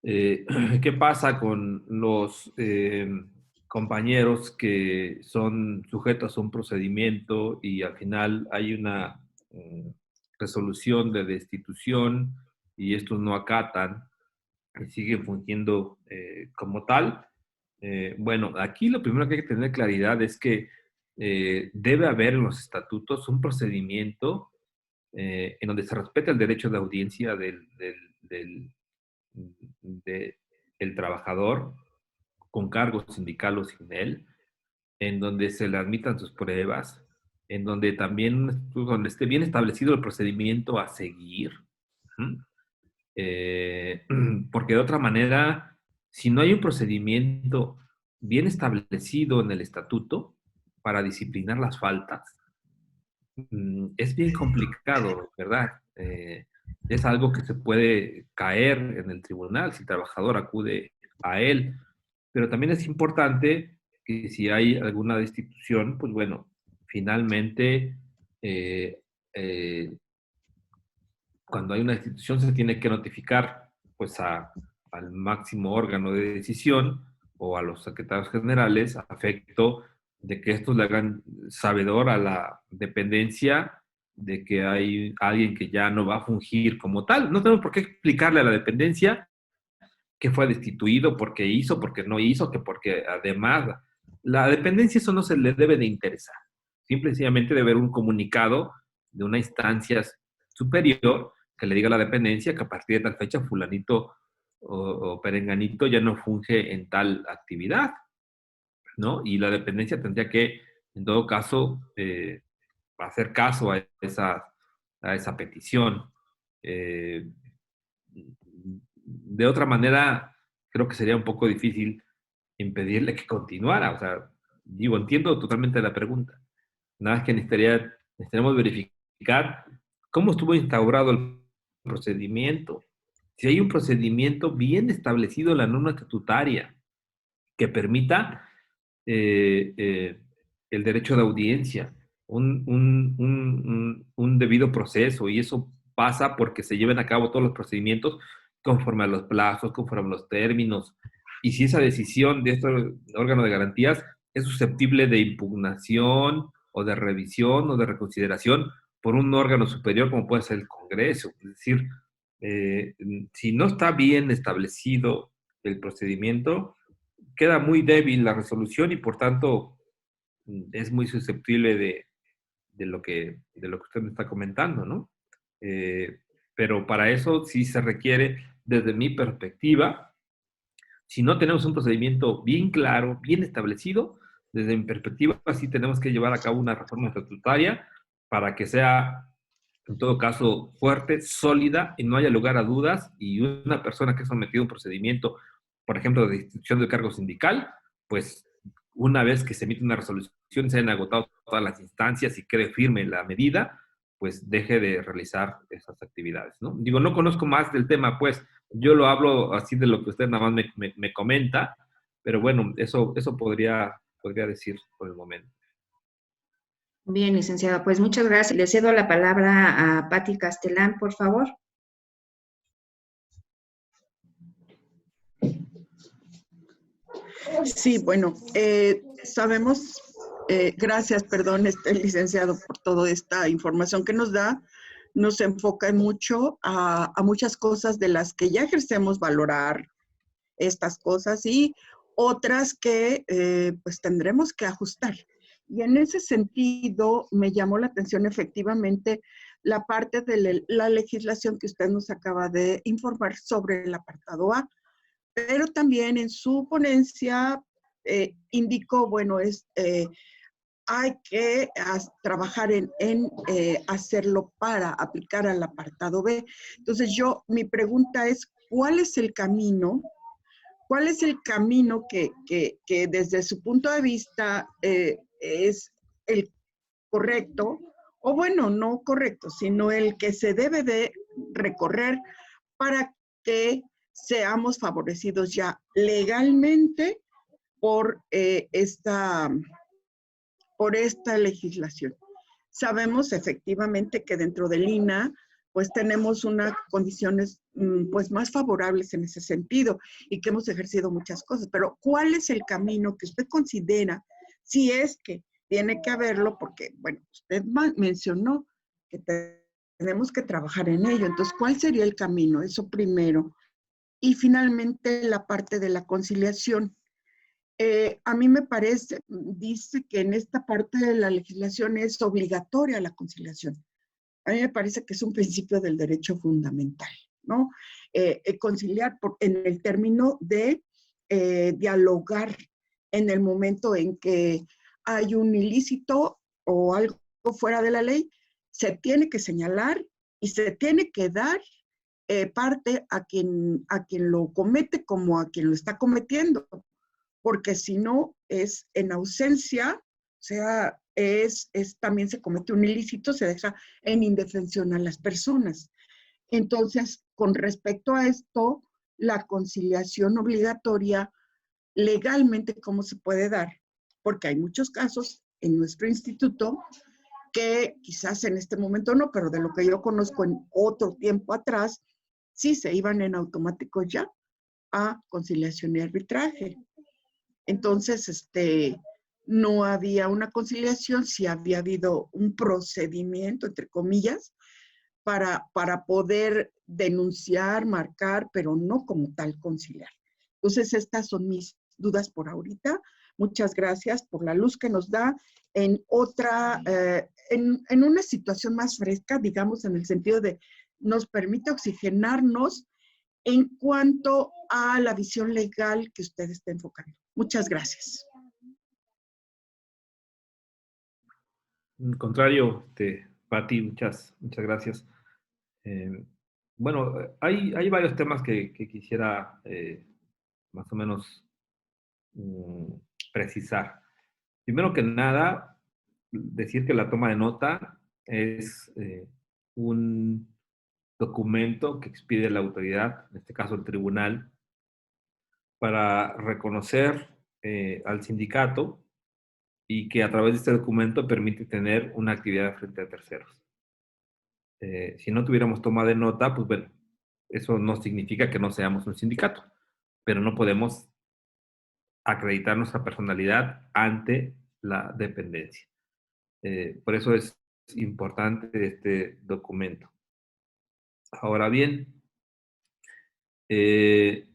¿Qué pasa con los compañeros que son sujetos a un procedimiento y al final hay una resolución de destitución y estos no acatan y siguen fungiendo como tal? Bueno, aquí lo primero que hay que tener claridad es que debe haber en los estatutos un procedimiento en donde se respeta el derecho de audiencia del trabajador con cargo sindical o sin él, en donde se le admitan sus pruebas, en donde también donde esté bien establecido el procedimiento a seguir. Porque de otra manera, si no hay un procedimiento bien establecido en el estatuto para disciplinar las faltas, es bien complicado, ¿verdad? Es algo que se puede caer en el tribunal si el trabajador acude a él, pero también es importante que si hay alguna destitución, pues bueno, finalmente, eh, eh, cuando hay una destitución se tiene que notificar pues al máximo órgano de decisión o a los secretarios generales a efecto de que estos le hagan sabedor a la dependencia de que hay alguien que ya no va a fungir como tal. No tenemos por qué explicarle a la dependencia que fue destituido, porque hizo, porque no hizo, que porque además la dependencia eso no se le debe de interesar. Simple y sencillamente debe haber un comunicado de una instancia superior que le diga a la dependencia que a partir de tal fecha fulanito o perenganito ya no funge en tal actividad, ¿no? Y la dependencia tendría que, en todo caso, hacer caso a esa petición. De otra manera, creo que sería un poco difícil impedirle que continuara. O sea, digo, entiendo totalmente la pregunta. Nada más que necesitaríamos verificar cómo estuvo instaurado el procedimiento. Si hay un procedimiento bien establecido en la norma estatutaria que permita el derecho de audiencia, un debido proceso, y eso pasa porque se lleven a cabo todos los procedimientos conforme a los plazos, conforme a los términos, y si esa decisión de este órgano de garantías es susceptible de impugnación o de revisión o de reconsideración por un órgano superior como puede ser el Congreso. Es decir, si no está bien establecido el procedimiento, queda muy débil la resolución y por tanto es muy susceptible de lo que usted me está comentando, ¿no? Pero para eso sí se requiere, desde mi perspectiva, si no tenemos un procedimiento bien claro, bien establecido, desde mi perspectiva sí tenemos que llevar a cabo una reforma estatutaria para que sea, en todo caso, fuerte, sólida y no haya lugar a dudas, y una persona que ha sometido a un procedimiento, por ejemplo, de destitución del cargo sindical, pues una vez que se emite una resolución, se han agotado todas las instancias y quede firme la medida, pues deje de realizar esas actividades, ¿no? Digo, no conozco más del tema, pues yo lo hablo así de lo que usted nada más me comenta, pero bueno, eso podría decir por el momento. Bien, licenciada, pues muchas gracias. Le cedo la palabra a Patti Castelán, por favor. Sí, bueno, sabemos, gracias, perdón, licenciado, por toda esta información que nos da. Nos enfoca mucho a muchas cosas de las que ya ejercemos valorar estas cosas y otras que pues tendremos que ajustar. Y en ese sentido me llamó la atención efectivamente la parte de la legislación que usted nos acaba de informar sobre el apartado A, pero también en su ponencia indicó, bueno, hay que trabajar en hacerlo para aplicar al apartado B. Entonces mi pregunta es, ¿cuál es el camino? ¿Cuál es el camino que desde su punto de vista es el correcto? O bueno, no correcto, sino el que se debe de recorrer para que seamos favorecidos ya legalmente por, por esta legislación. Sabemos efectivamente que dentro del INAH pues tenemos unas condiciones pues más favorables en ese sentido y que hemos ejercido muchas cosas, pero ¿cuál es el camino que usted considera, si es que tiene que haberlo? Porque, bueno, usted mencionó que tenemos que trabajar en ello, entonces, ¿cuál sería el camino? Eso primero. Y finalmente, la parte de la conciliación. A mí me parece, dice que en esta parte de la legislación es obligatoria la conciliación. A mí me parece que es un principio del derecho fundamental, ¿no? Conciliar en el término de dialogar en el momento en que hay un ilícito o algo fuera de la ley, se tiene que señalar y se tiene que dar parte a quien lo comete como a quien lo está cometiendo, porque si no es en ausencia, o sea, también se comete un ilícito, se deja en indefensión a las personas. Entonces, con respecto a esto, la conciliación obligatoria legalmente, ¿cómo se puede dar? Porque hay muchos casos en nuestro instituto que quizás en este momento no, pero de lo que yo conozco en otro tiempo atrás, sí se iban en automático ya a conciliación y arbitraje. Entonces, no había una conciliación, sí había habido un procedimiento, entre comillas, para poder denunciar, marcar, pero no como tal conciliar. Entonces, estas son mis dudas por ahorita. Muchas gracias por la luz que nos da en otra, en una situación más fresca, digamos, en el sentido de nos permite oxigenarnos en cuanto a la visión legal que usted está enfocando. Muchas gracias. Al contrario, Pati, muchas gracias. Bueno, hay varios temas que quisiera más o menos precisar. Primero que nada, decir que la toma de nota es un documento que expide la autoridad, en este caso el tribunal, para reconocer al sindicato y que a través de este documento permite tener una actividad frente a terceros. Si no tuviéramos toma de nota, pues bueno, eso no significa que no seamos un sindicato, pero no podemos acreditar nuestra personalidad ante la dependencia. Por eso es importante este documento. Ahora bien, el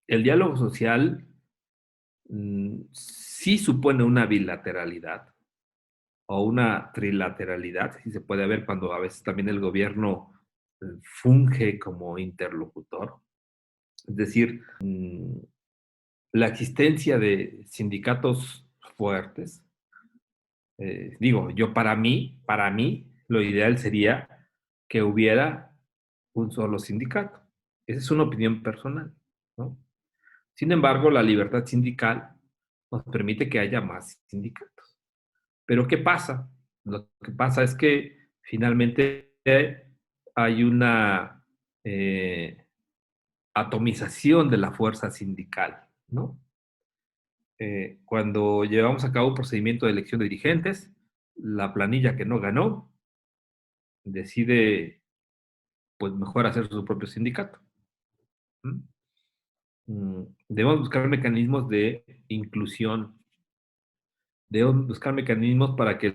diálogo social sí supone una bilateralidad o una trilateralidad, si se puede ver cuando a veces también el gobierno funge como interlocutor. Es decir, la existencia de sindicatos fuertes, digo, yo para mí, lo ideal sería que hubiera un solo sindicato. Esa es una opinión personal, ¿no? Sin embargo, la libertad sindical nos permite que haya más sindicatos. Pero ¿qué pasa? Lo que pasa es que finalmente hay una atomización de la fuerza sindical, ¿no? cuando llevamos a cabo un procedimiento de elección de dirigentes, la planilla que no ganó decide, pues, mejor hacer su propio sindicato. ¿Mm? Debemos buscar mecanismos de inclusión, debemos buscar mecanismos para que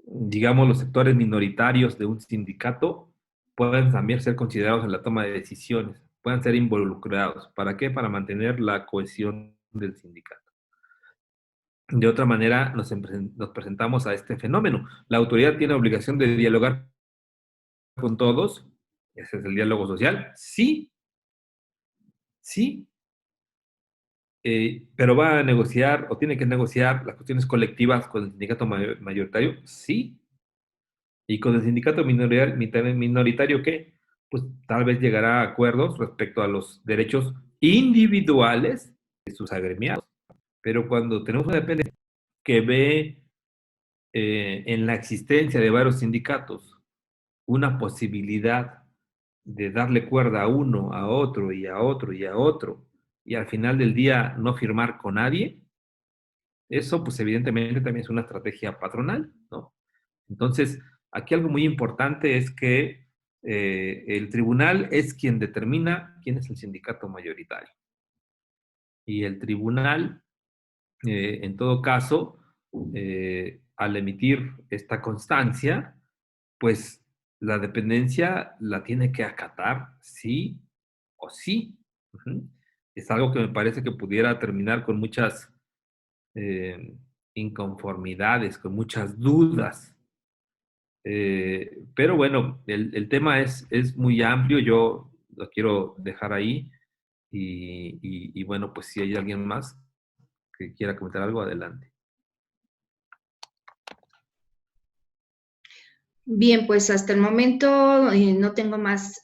digamos, los sectores minoritarios de un sindicato puedan también ser considerados en la toma de decisiones, puedan ser involucrados. ¿Para qué? Para mantener la cohesión del sindicato. De otra manera, nos presentamos a este fenómeno. La autoridad tiene obligación de dialogar con todos. Ese es el diálogo social. Sí, sí, pero va a negociar o tiene que negociar las cuestiones colectivas con el sindicato mayoritario. Sí. Y con el sindicato minoritario, ¿qué? Pues tal vez llegará a acuerdos respecto a los derechos individuales de sus agremiados. Pero cuando tenemos una dependencia que ve en la existencia de varios sindicatos una posibilidad de darle cuerda a uno, a otro y a otro y a otro, y al final del día no firmar con nadie, eso pues evidentemente también es una estrategia patronal, ¿no? Entonces, aquí algo muy importante es que el tribunal es quien determina quién es el sindicato mayoritario. Y el tribunal, en todo caso, al emitir esta constancia, pues la dependencia la tiene que acatar sí o sí. Ujú. Es algo que me parece que pudiera terminar con muchas inconformidades, con muchas dudas. Pero bueno, el tema es muy amplio, yo lo quiero dejar ahí y bueno, pues si hay alguien más que quiera comentar algo, adelante. Bien, pues hasta el momento no tengo más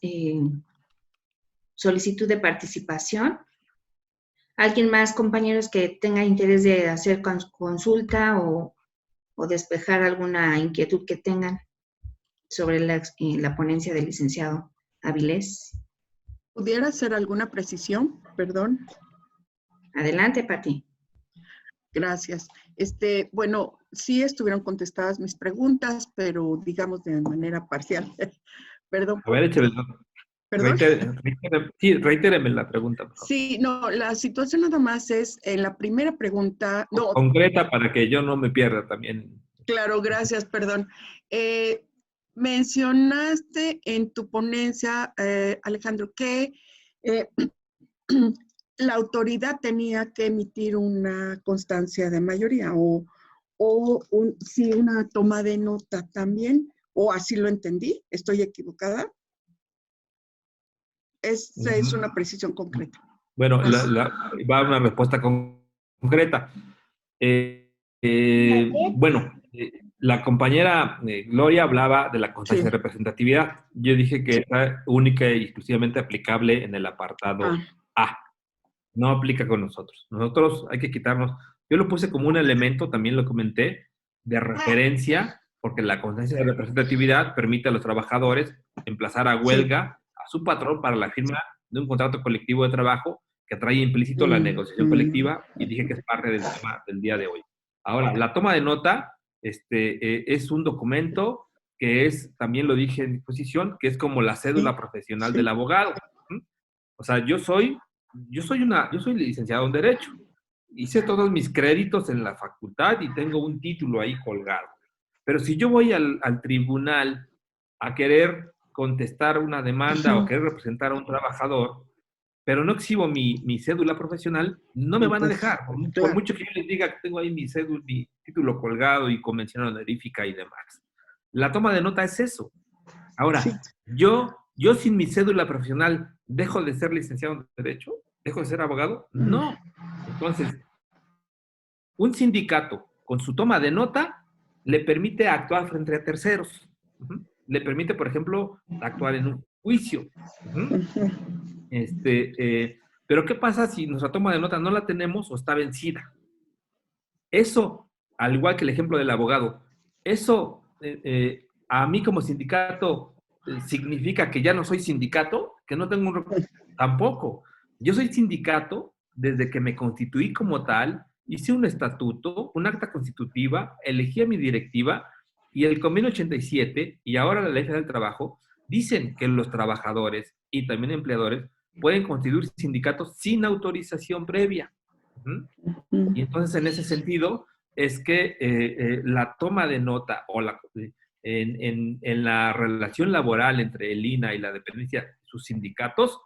solicitud de participación. ¿Alguien más, compañeros, que tenga interés de hacer consulta o despejar alguna inquietud que tengan sobre la ponencia del licenciado Avilés? ¿Pudiera hacer alguna precisión? Perdón. Adelante, Pati. Gracias. Bueno, sí estuvieron contestadas mis preguntas, pero digamos de manera parcial. Perdón. A ver, échale. ¿Perdón? Sí, reitéreme la pregunta, por favor. Sí, no, la situación nada más es en la primera pregunta. No, concreta para que yo no me pierda también. claro, gracias, perdón. Mencionaste en tu ponencia, Alejandro, que la autoridad tenía que emitir una constancia de mayoría sí, una toma de nota también, o así lo entendí. ¿Estoy equivocada? Es una precisión concreta. Bueno, va a una respuesta concreta. Bueno, la compañera Gloria hablaba de la constancia de representatividad. Yo dije que era única y exclusivamente aplicable en el apartado A. No aplica con nosotros. Nosotros hay que quitarnos. Yo lo puse como un elemento, también lo comenté, de referencia, porque la constancia de representatividad permite a los trabajadores emplazar a huelga a su patrón para la firma de un contrato colectivo de trabajo que trae implícito la negociación colectiva, y dije que es parte del tema del día de hoy. Ahora, la toma de nota es un documento que es, también lo dije en mi exposición, que es como la cédula profesional del abogado. O sea, yo soy licenciado en Derecho. Hice todos mis créditos en la facultad y tengo un título ahí colgado. Pero si yo voy al tribunal a querer contestar una demanda o querer representar a un trabajador, pero no exhibo mi cédula profesional, no me van a dejar. Por mucho que yo les diga que tengo ahí mi título colgado y convención honorífica y demás. La toma de nota es eso. Ahora, yo sin mi cédula profesional, ¿dejo de ser licenciado en Derecho? ¿Dejo de ser abogado? No. Entonces, un sindicato con su toma de nota le permite actuar frente a terceros. Le permite, por ejemplo, actuar en un juicio. Pero ¿qué pasa si nuestra toma de nota no la tenemos o está vencida? Eso, al igual que el ejemplo del abogado, eso a mí como sindicato significa que ya no soy sindicato, que no tengo un... Tampoco. Yo soy sindicato desde que me constituí como tal, hice un estatuto, un acta constitutiva, elegí a mi directiva, y el convenio 87 y ahora la ley federal del trabajo dicen que los trabajadores y también empleadores pueden constituir sindicatos sin autorización previa. Y entonces, en ese sentido, es que la toma de nota o en la relación laboral entre el INAH y la dependencia, sus sindicatos,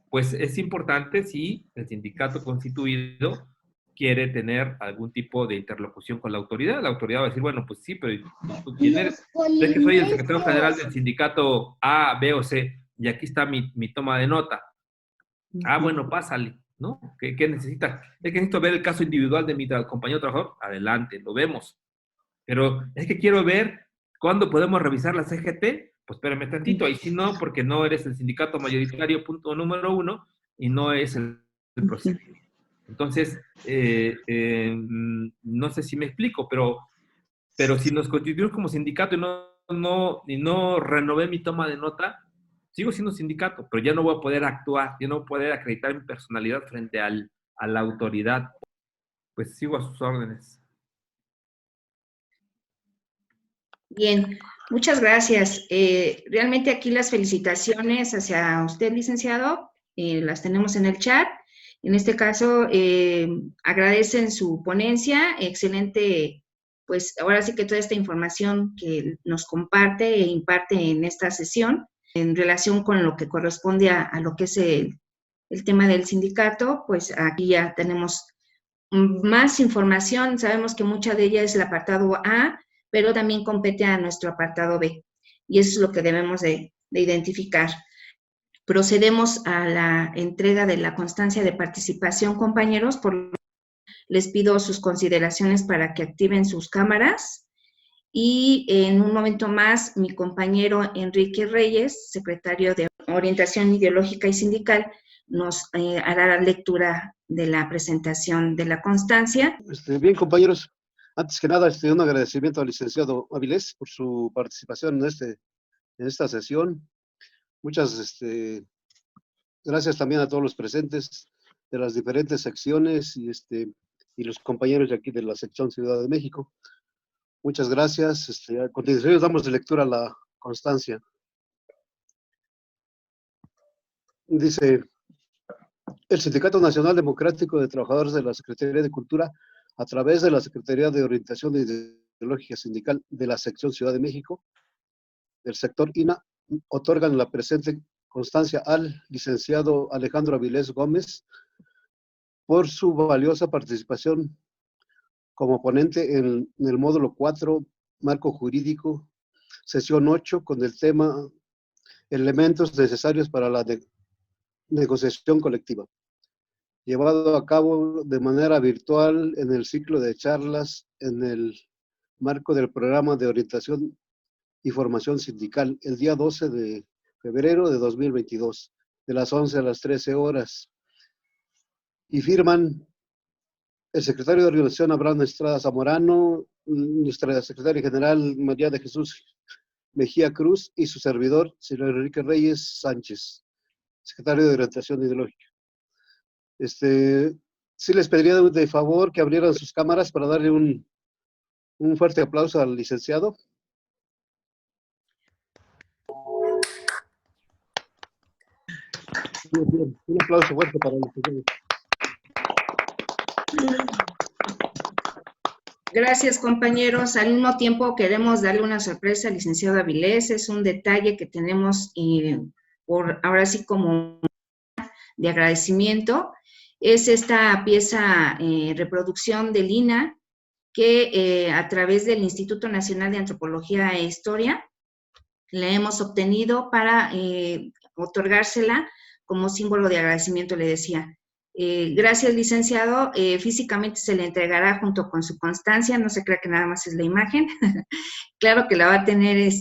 pues es importante si el sindicato constituido quiere tener algún tipo de interlocución con la autoridad. La autoridad va a decir, bueno, pues sí, pero ¿tú quién eres? Es que soy el secretario general del sindicato A, B o C, y aquí está mi toma de nota. Ah, bueno, pásale, ¿no? ¿Qué necesitas? Es que necesito ver el caso individual de mi compañero trabajador. Adelante, lo vemos. Pero es que quiero ver cuándo podemos revisar la CGT. Pues espérame tantito, ahí sí no, porque no eres el sindicato mayoritario, punto número 1, y no es el procedimiento. Entonces, no sé si me explico, pero si nos constituimos como sindicato y no renové mi toma de nota, sigo siendo sindicato, pero ya no voy a poder actuar, ya no voy a poder acreditar mi personalidad frente a la autoridad. Pues sigo a sus órdenes. Bien, muchas gracias. Realmente aquí las felicitaciones hacia usted, licenciado, las tenemos en el chat. En este caso, agradecen su ponencia, excelente, pues ahora sí que toda esta información que nos comparte e imparte en esta sesión en relación con lo que corresponde a lo que es el tema del sindicato, pues aquí ya tenemos más información. Sabemos que mucha de ella es el apartado A, pero también compete a nuestro apartado B, y eso es lo que debemos de identificar. Procedemos a la entrega de la constancia de participación, compañeros. Les pido sus consideraciones para que activen sus cámaras, y en un momento más mi compañero Enrique Reyes, secretario de Orientación Ideológica y Sindical, nos hará la lectura de la presentación de la constancia. Bien, compañeros, antes que nada, un agradecimiento al licenciado Avilés por su participación en esta sesión. Muchas gracias también a todos los presentes de las diferentes secciones y los compañeros de aquí de la sección Ciudad de México. Muchas gracias. A continuación damos de lectura a la constancia. Dice: el Sindicato Nacional Democrático de Trabajadores de la Secretaría de Cultura, a través de la Secretaría de Orientación Ideológica Sindical de la sección Ciudad de México, del sector INAH, otorgan la presente constancia al licenciado Alejandro Avilés Gómez por su valiosa participación como ponente en el módulo 4, Marco Jurídico, sesión 8, con el tema Elementos necesarios para la negociación colectiva, llevado a cabo de manera virtual en el ciclo de charlas en el marco del programa de orientación y formación sindical, el día 12 de febrero de 2022, de las 11 a las 13 horas. Y firman el secretario de Organización Abraham Estrada Zamorano, nuestra secretaria general María de Jesús Mejía Cruz y su servidor, señor Enrique Reyes Sánchez, secretario de Orientación Ideológica. Sí les pediría de favor que abrieran sus cámaras para darle un fuerte aplauso al licenciado. Un aplauso fuerte para el licenciado. Gracias, compañeros. Al mismo tiempo queremos darle una sorpresa al licenciado Avilés. Es un detalle que tenemos ahora sí como de agradecimiento. Es esta pieza reproducción del INAH que a través del Instituto Nacional de Antropología e Historia la hemos obtenido para otorgársela como símbolo de agradecimiento, le decía. Gracias, licenciado. Físicamente se le entregará junto con su constancia, no se crea que nada más es la imagen. Claro que la va a tener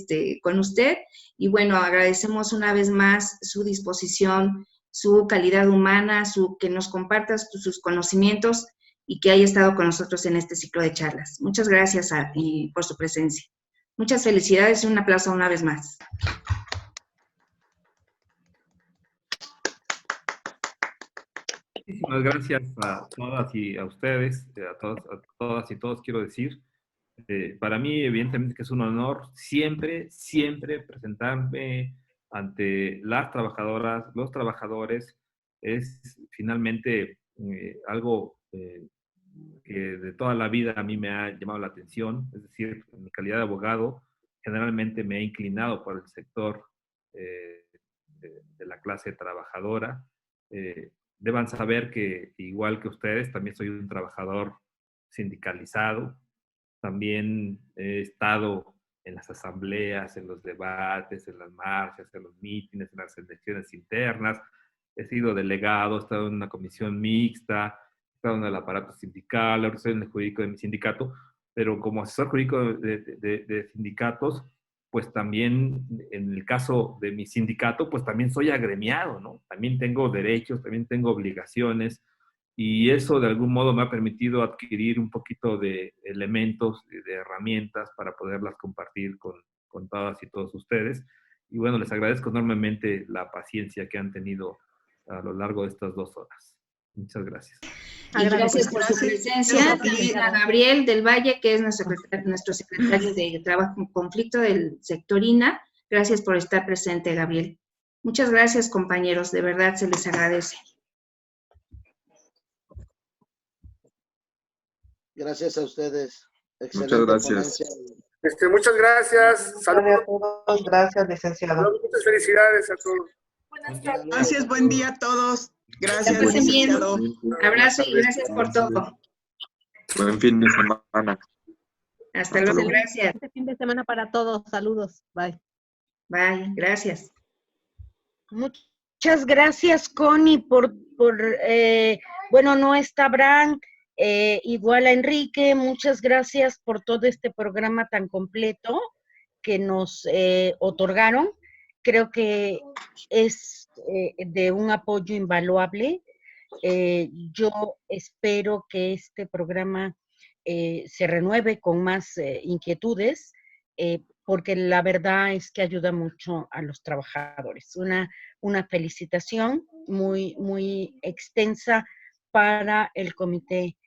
con usted. Y bueno, agradecemos una vez más su disposición, su calidad humana, que nos comparta sus conocimientos y que haya estado con nosotros en este ciclo de charlas. Muchas gracias por su presencia. Muchas felicidades y un aplauso una vez más. Muchísimas gracias a todas y a ustedes, a todas y todos quiero decir. Para mí, evidentemente, que es un honor siempre, siempre presentarme ante las trabajadoras, los trabajadores. Es finalmente algo que de toda la vida a mí me ha llamado la atención. Es decir, en mi calidad de abogado, generalmente me he inclinado por el sector de la clase trabajadora. Deban saber que, igual que ustedes, también soy un trabajador sindicalizado. También he estado en las asambleas, en los debates, en las marchas, en los mítines, en las elecciones internas. He sido delegado, he estado en una comisión mixta, he estado en el aparato sindical, ahora estoy en el jurídico de mi sindicato, pero como asesor jurídico de sindicatos, pues también en el caso de mi sindicato, pues también soy agremiado, ¿no? También tengo derechos, también tengo obligaciones, y eso de algún modo me ha permitido adquirir un poquito de elementos, de herramientas para poderlas compartir con todas y todos ustedes. Y bueno, les agradezco enormemente la paciencia que han tenido a lo largo de estas 2 horas. Muchas gracias. Y gracias por su presencia. También a Gabriel del Valle, que es nuestro secretario de Trabajo en Conflicto del sector INA. Gracias por estar presente, Gabriel. Muchas gracias, compañeros. De verdad, se les agradece. Gracias a ustedes. Excelente Muchas gracias. ponencia. Muchas gracias. Saludos a todos. Gracias, licenciado. Muchas felicidades a todos. Buenas tardes. Gracias, buen día a todos. Gracias, Que pasen bien. licenciado. Abrazo y gracias por todo. Buen fin de semana. Hasta luego, gracias. Este fin de semana para todos. Saludos. Bye. Bye, gracias. Muchas gracias, Connie, bueno, no está Abraham, igual a Enrique, muchas gracias por todo este programa tan completo que nos otorgaron. Creo que es de un apoyo invaluable. Yo espero que este programa se renueve con más inquietudes, porque la verdad es que ayuda mucho a los trabajadores. Una felicitación muy, muy extensa para el Comité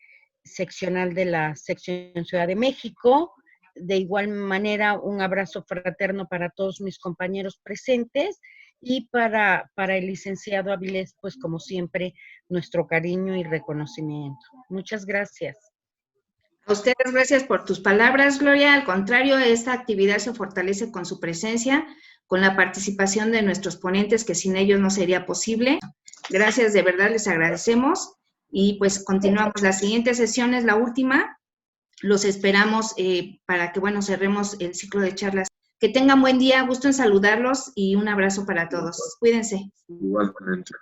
Seccional de la Sección Ciudad de México. De igual manera, un abrazo fraterno para todos mis compañeros presentes y para el licenciado Avilés, pues como siempre, nuestro cariño y reconocimiento. Muchas gracias. A ustedes, gracias por tus palabras, Gloria. Al contrario, esta actividad se fortalece con su presencia, con la participación de nuestros ponentes, que sin ellos no sería posible. Gracias, de verdad, les agradecemos. Y pues continuamos. La siguiente sesión es la última. Los esperamos para que, bueno, cerremos el ciclo de charlas. Que tengan buen día, gusto en saludarlos y un abrazo para todos. Cuídense. Igualmente.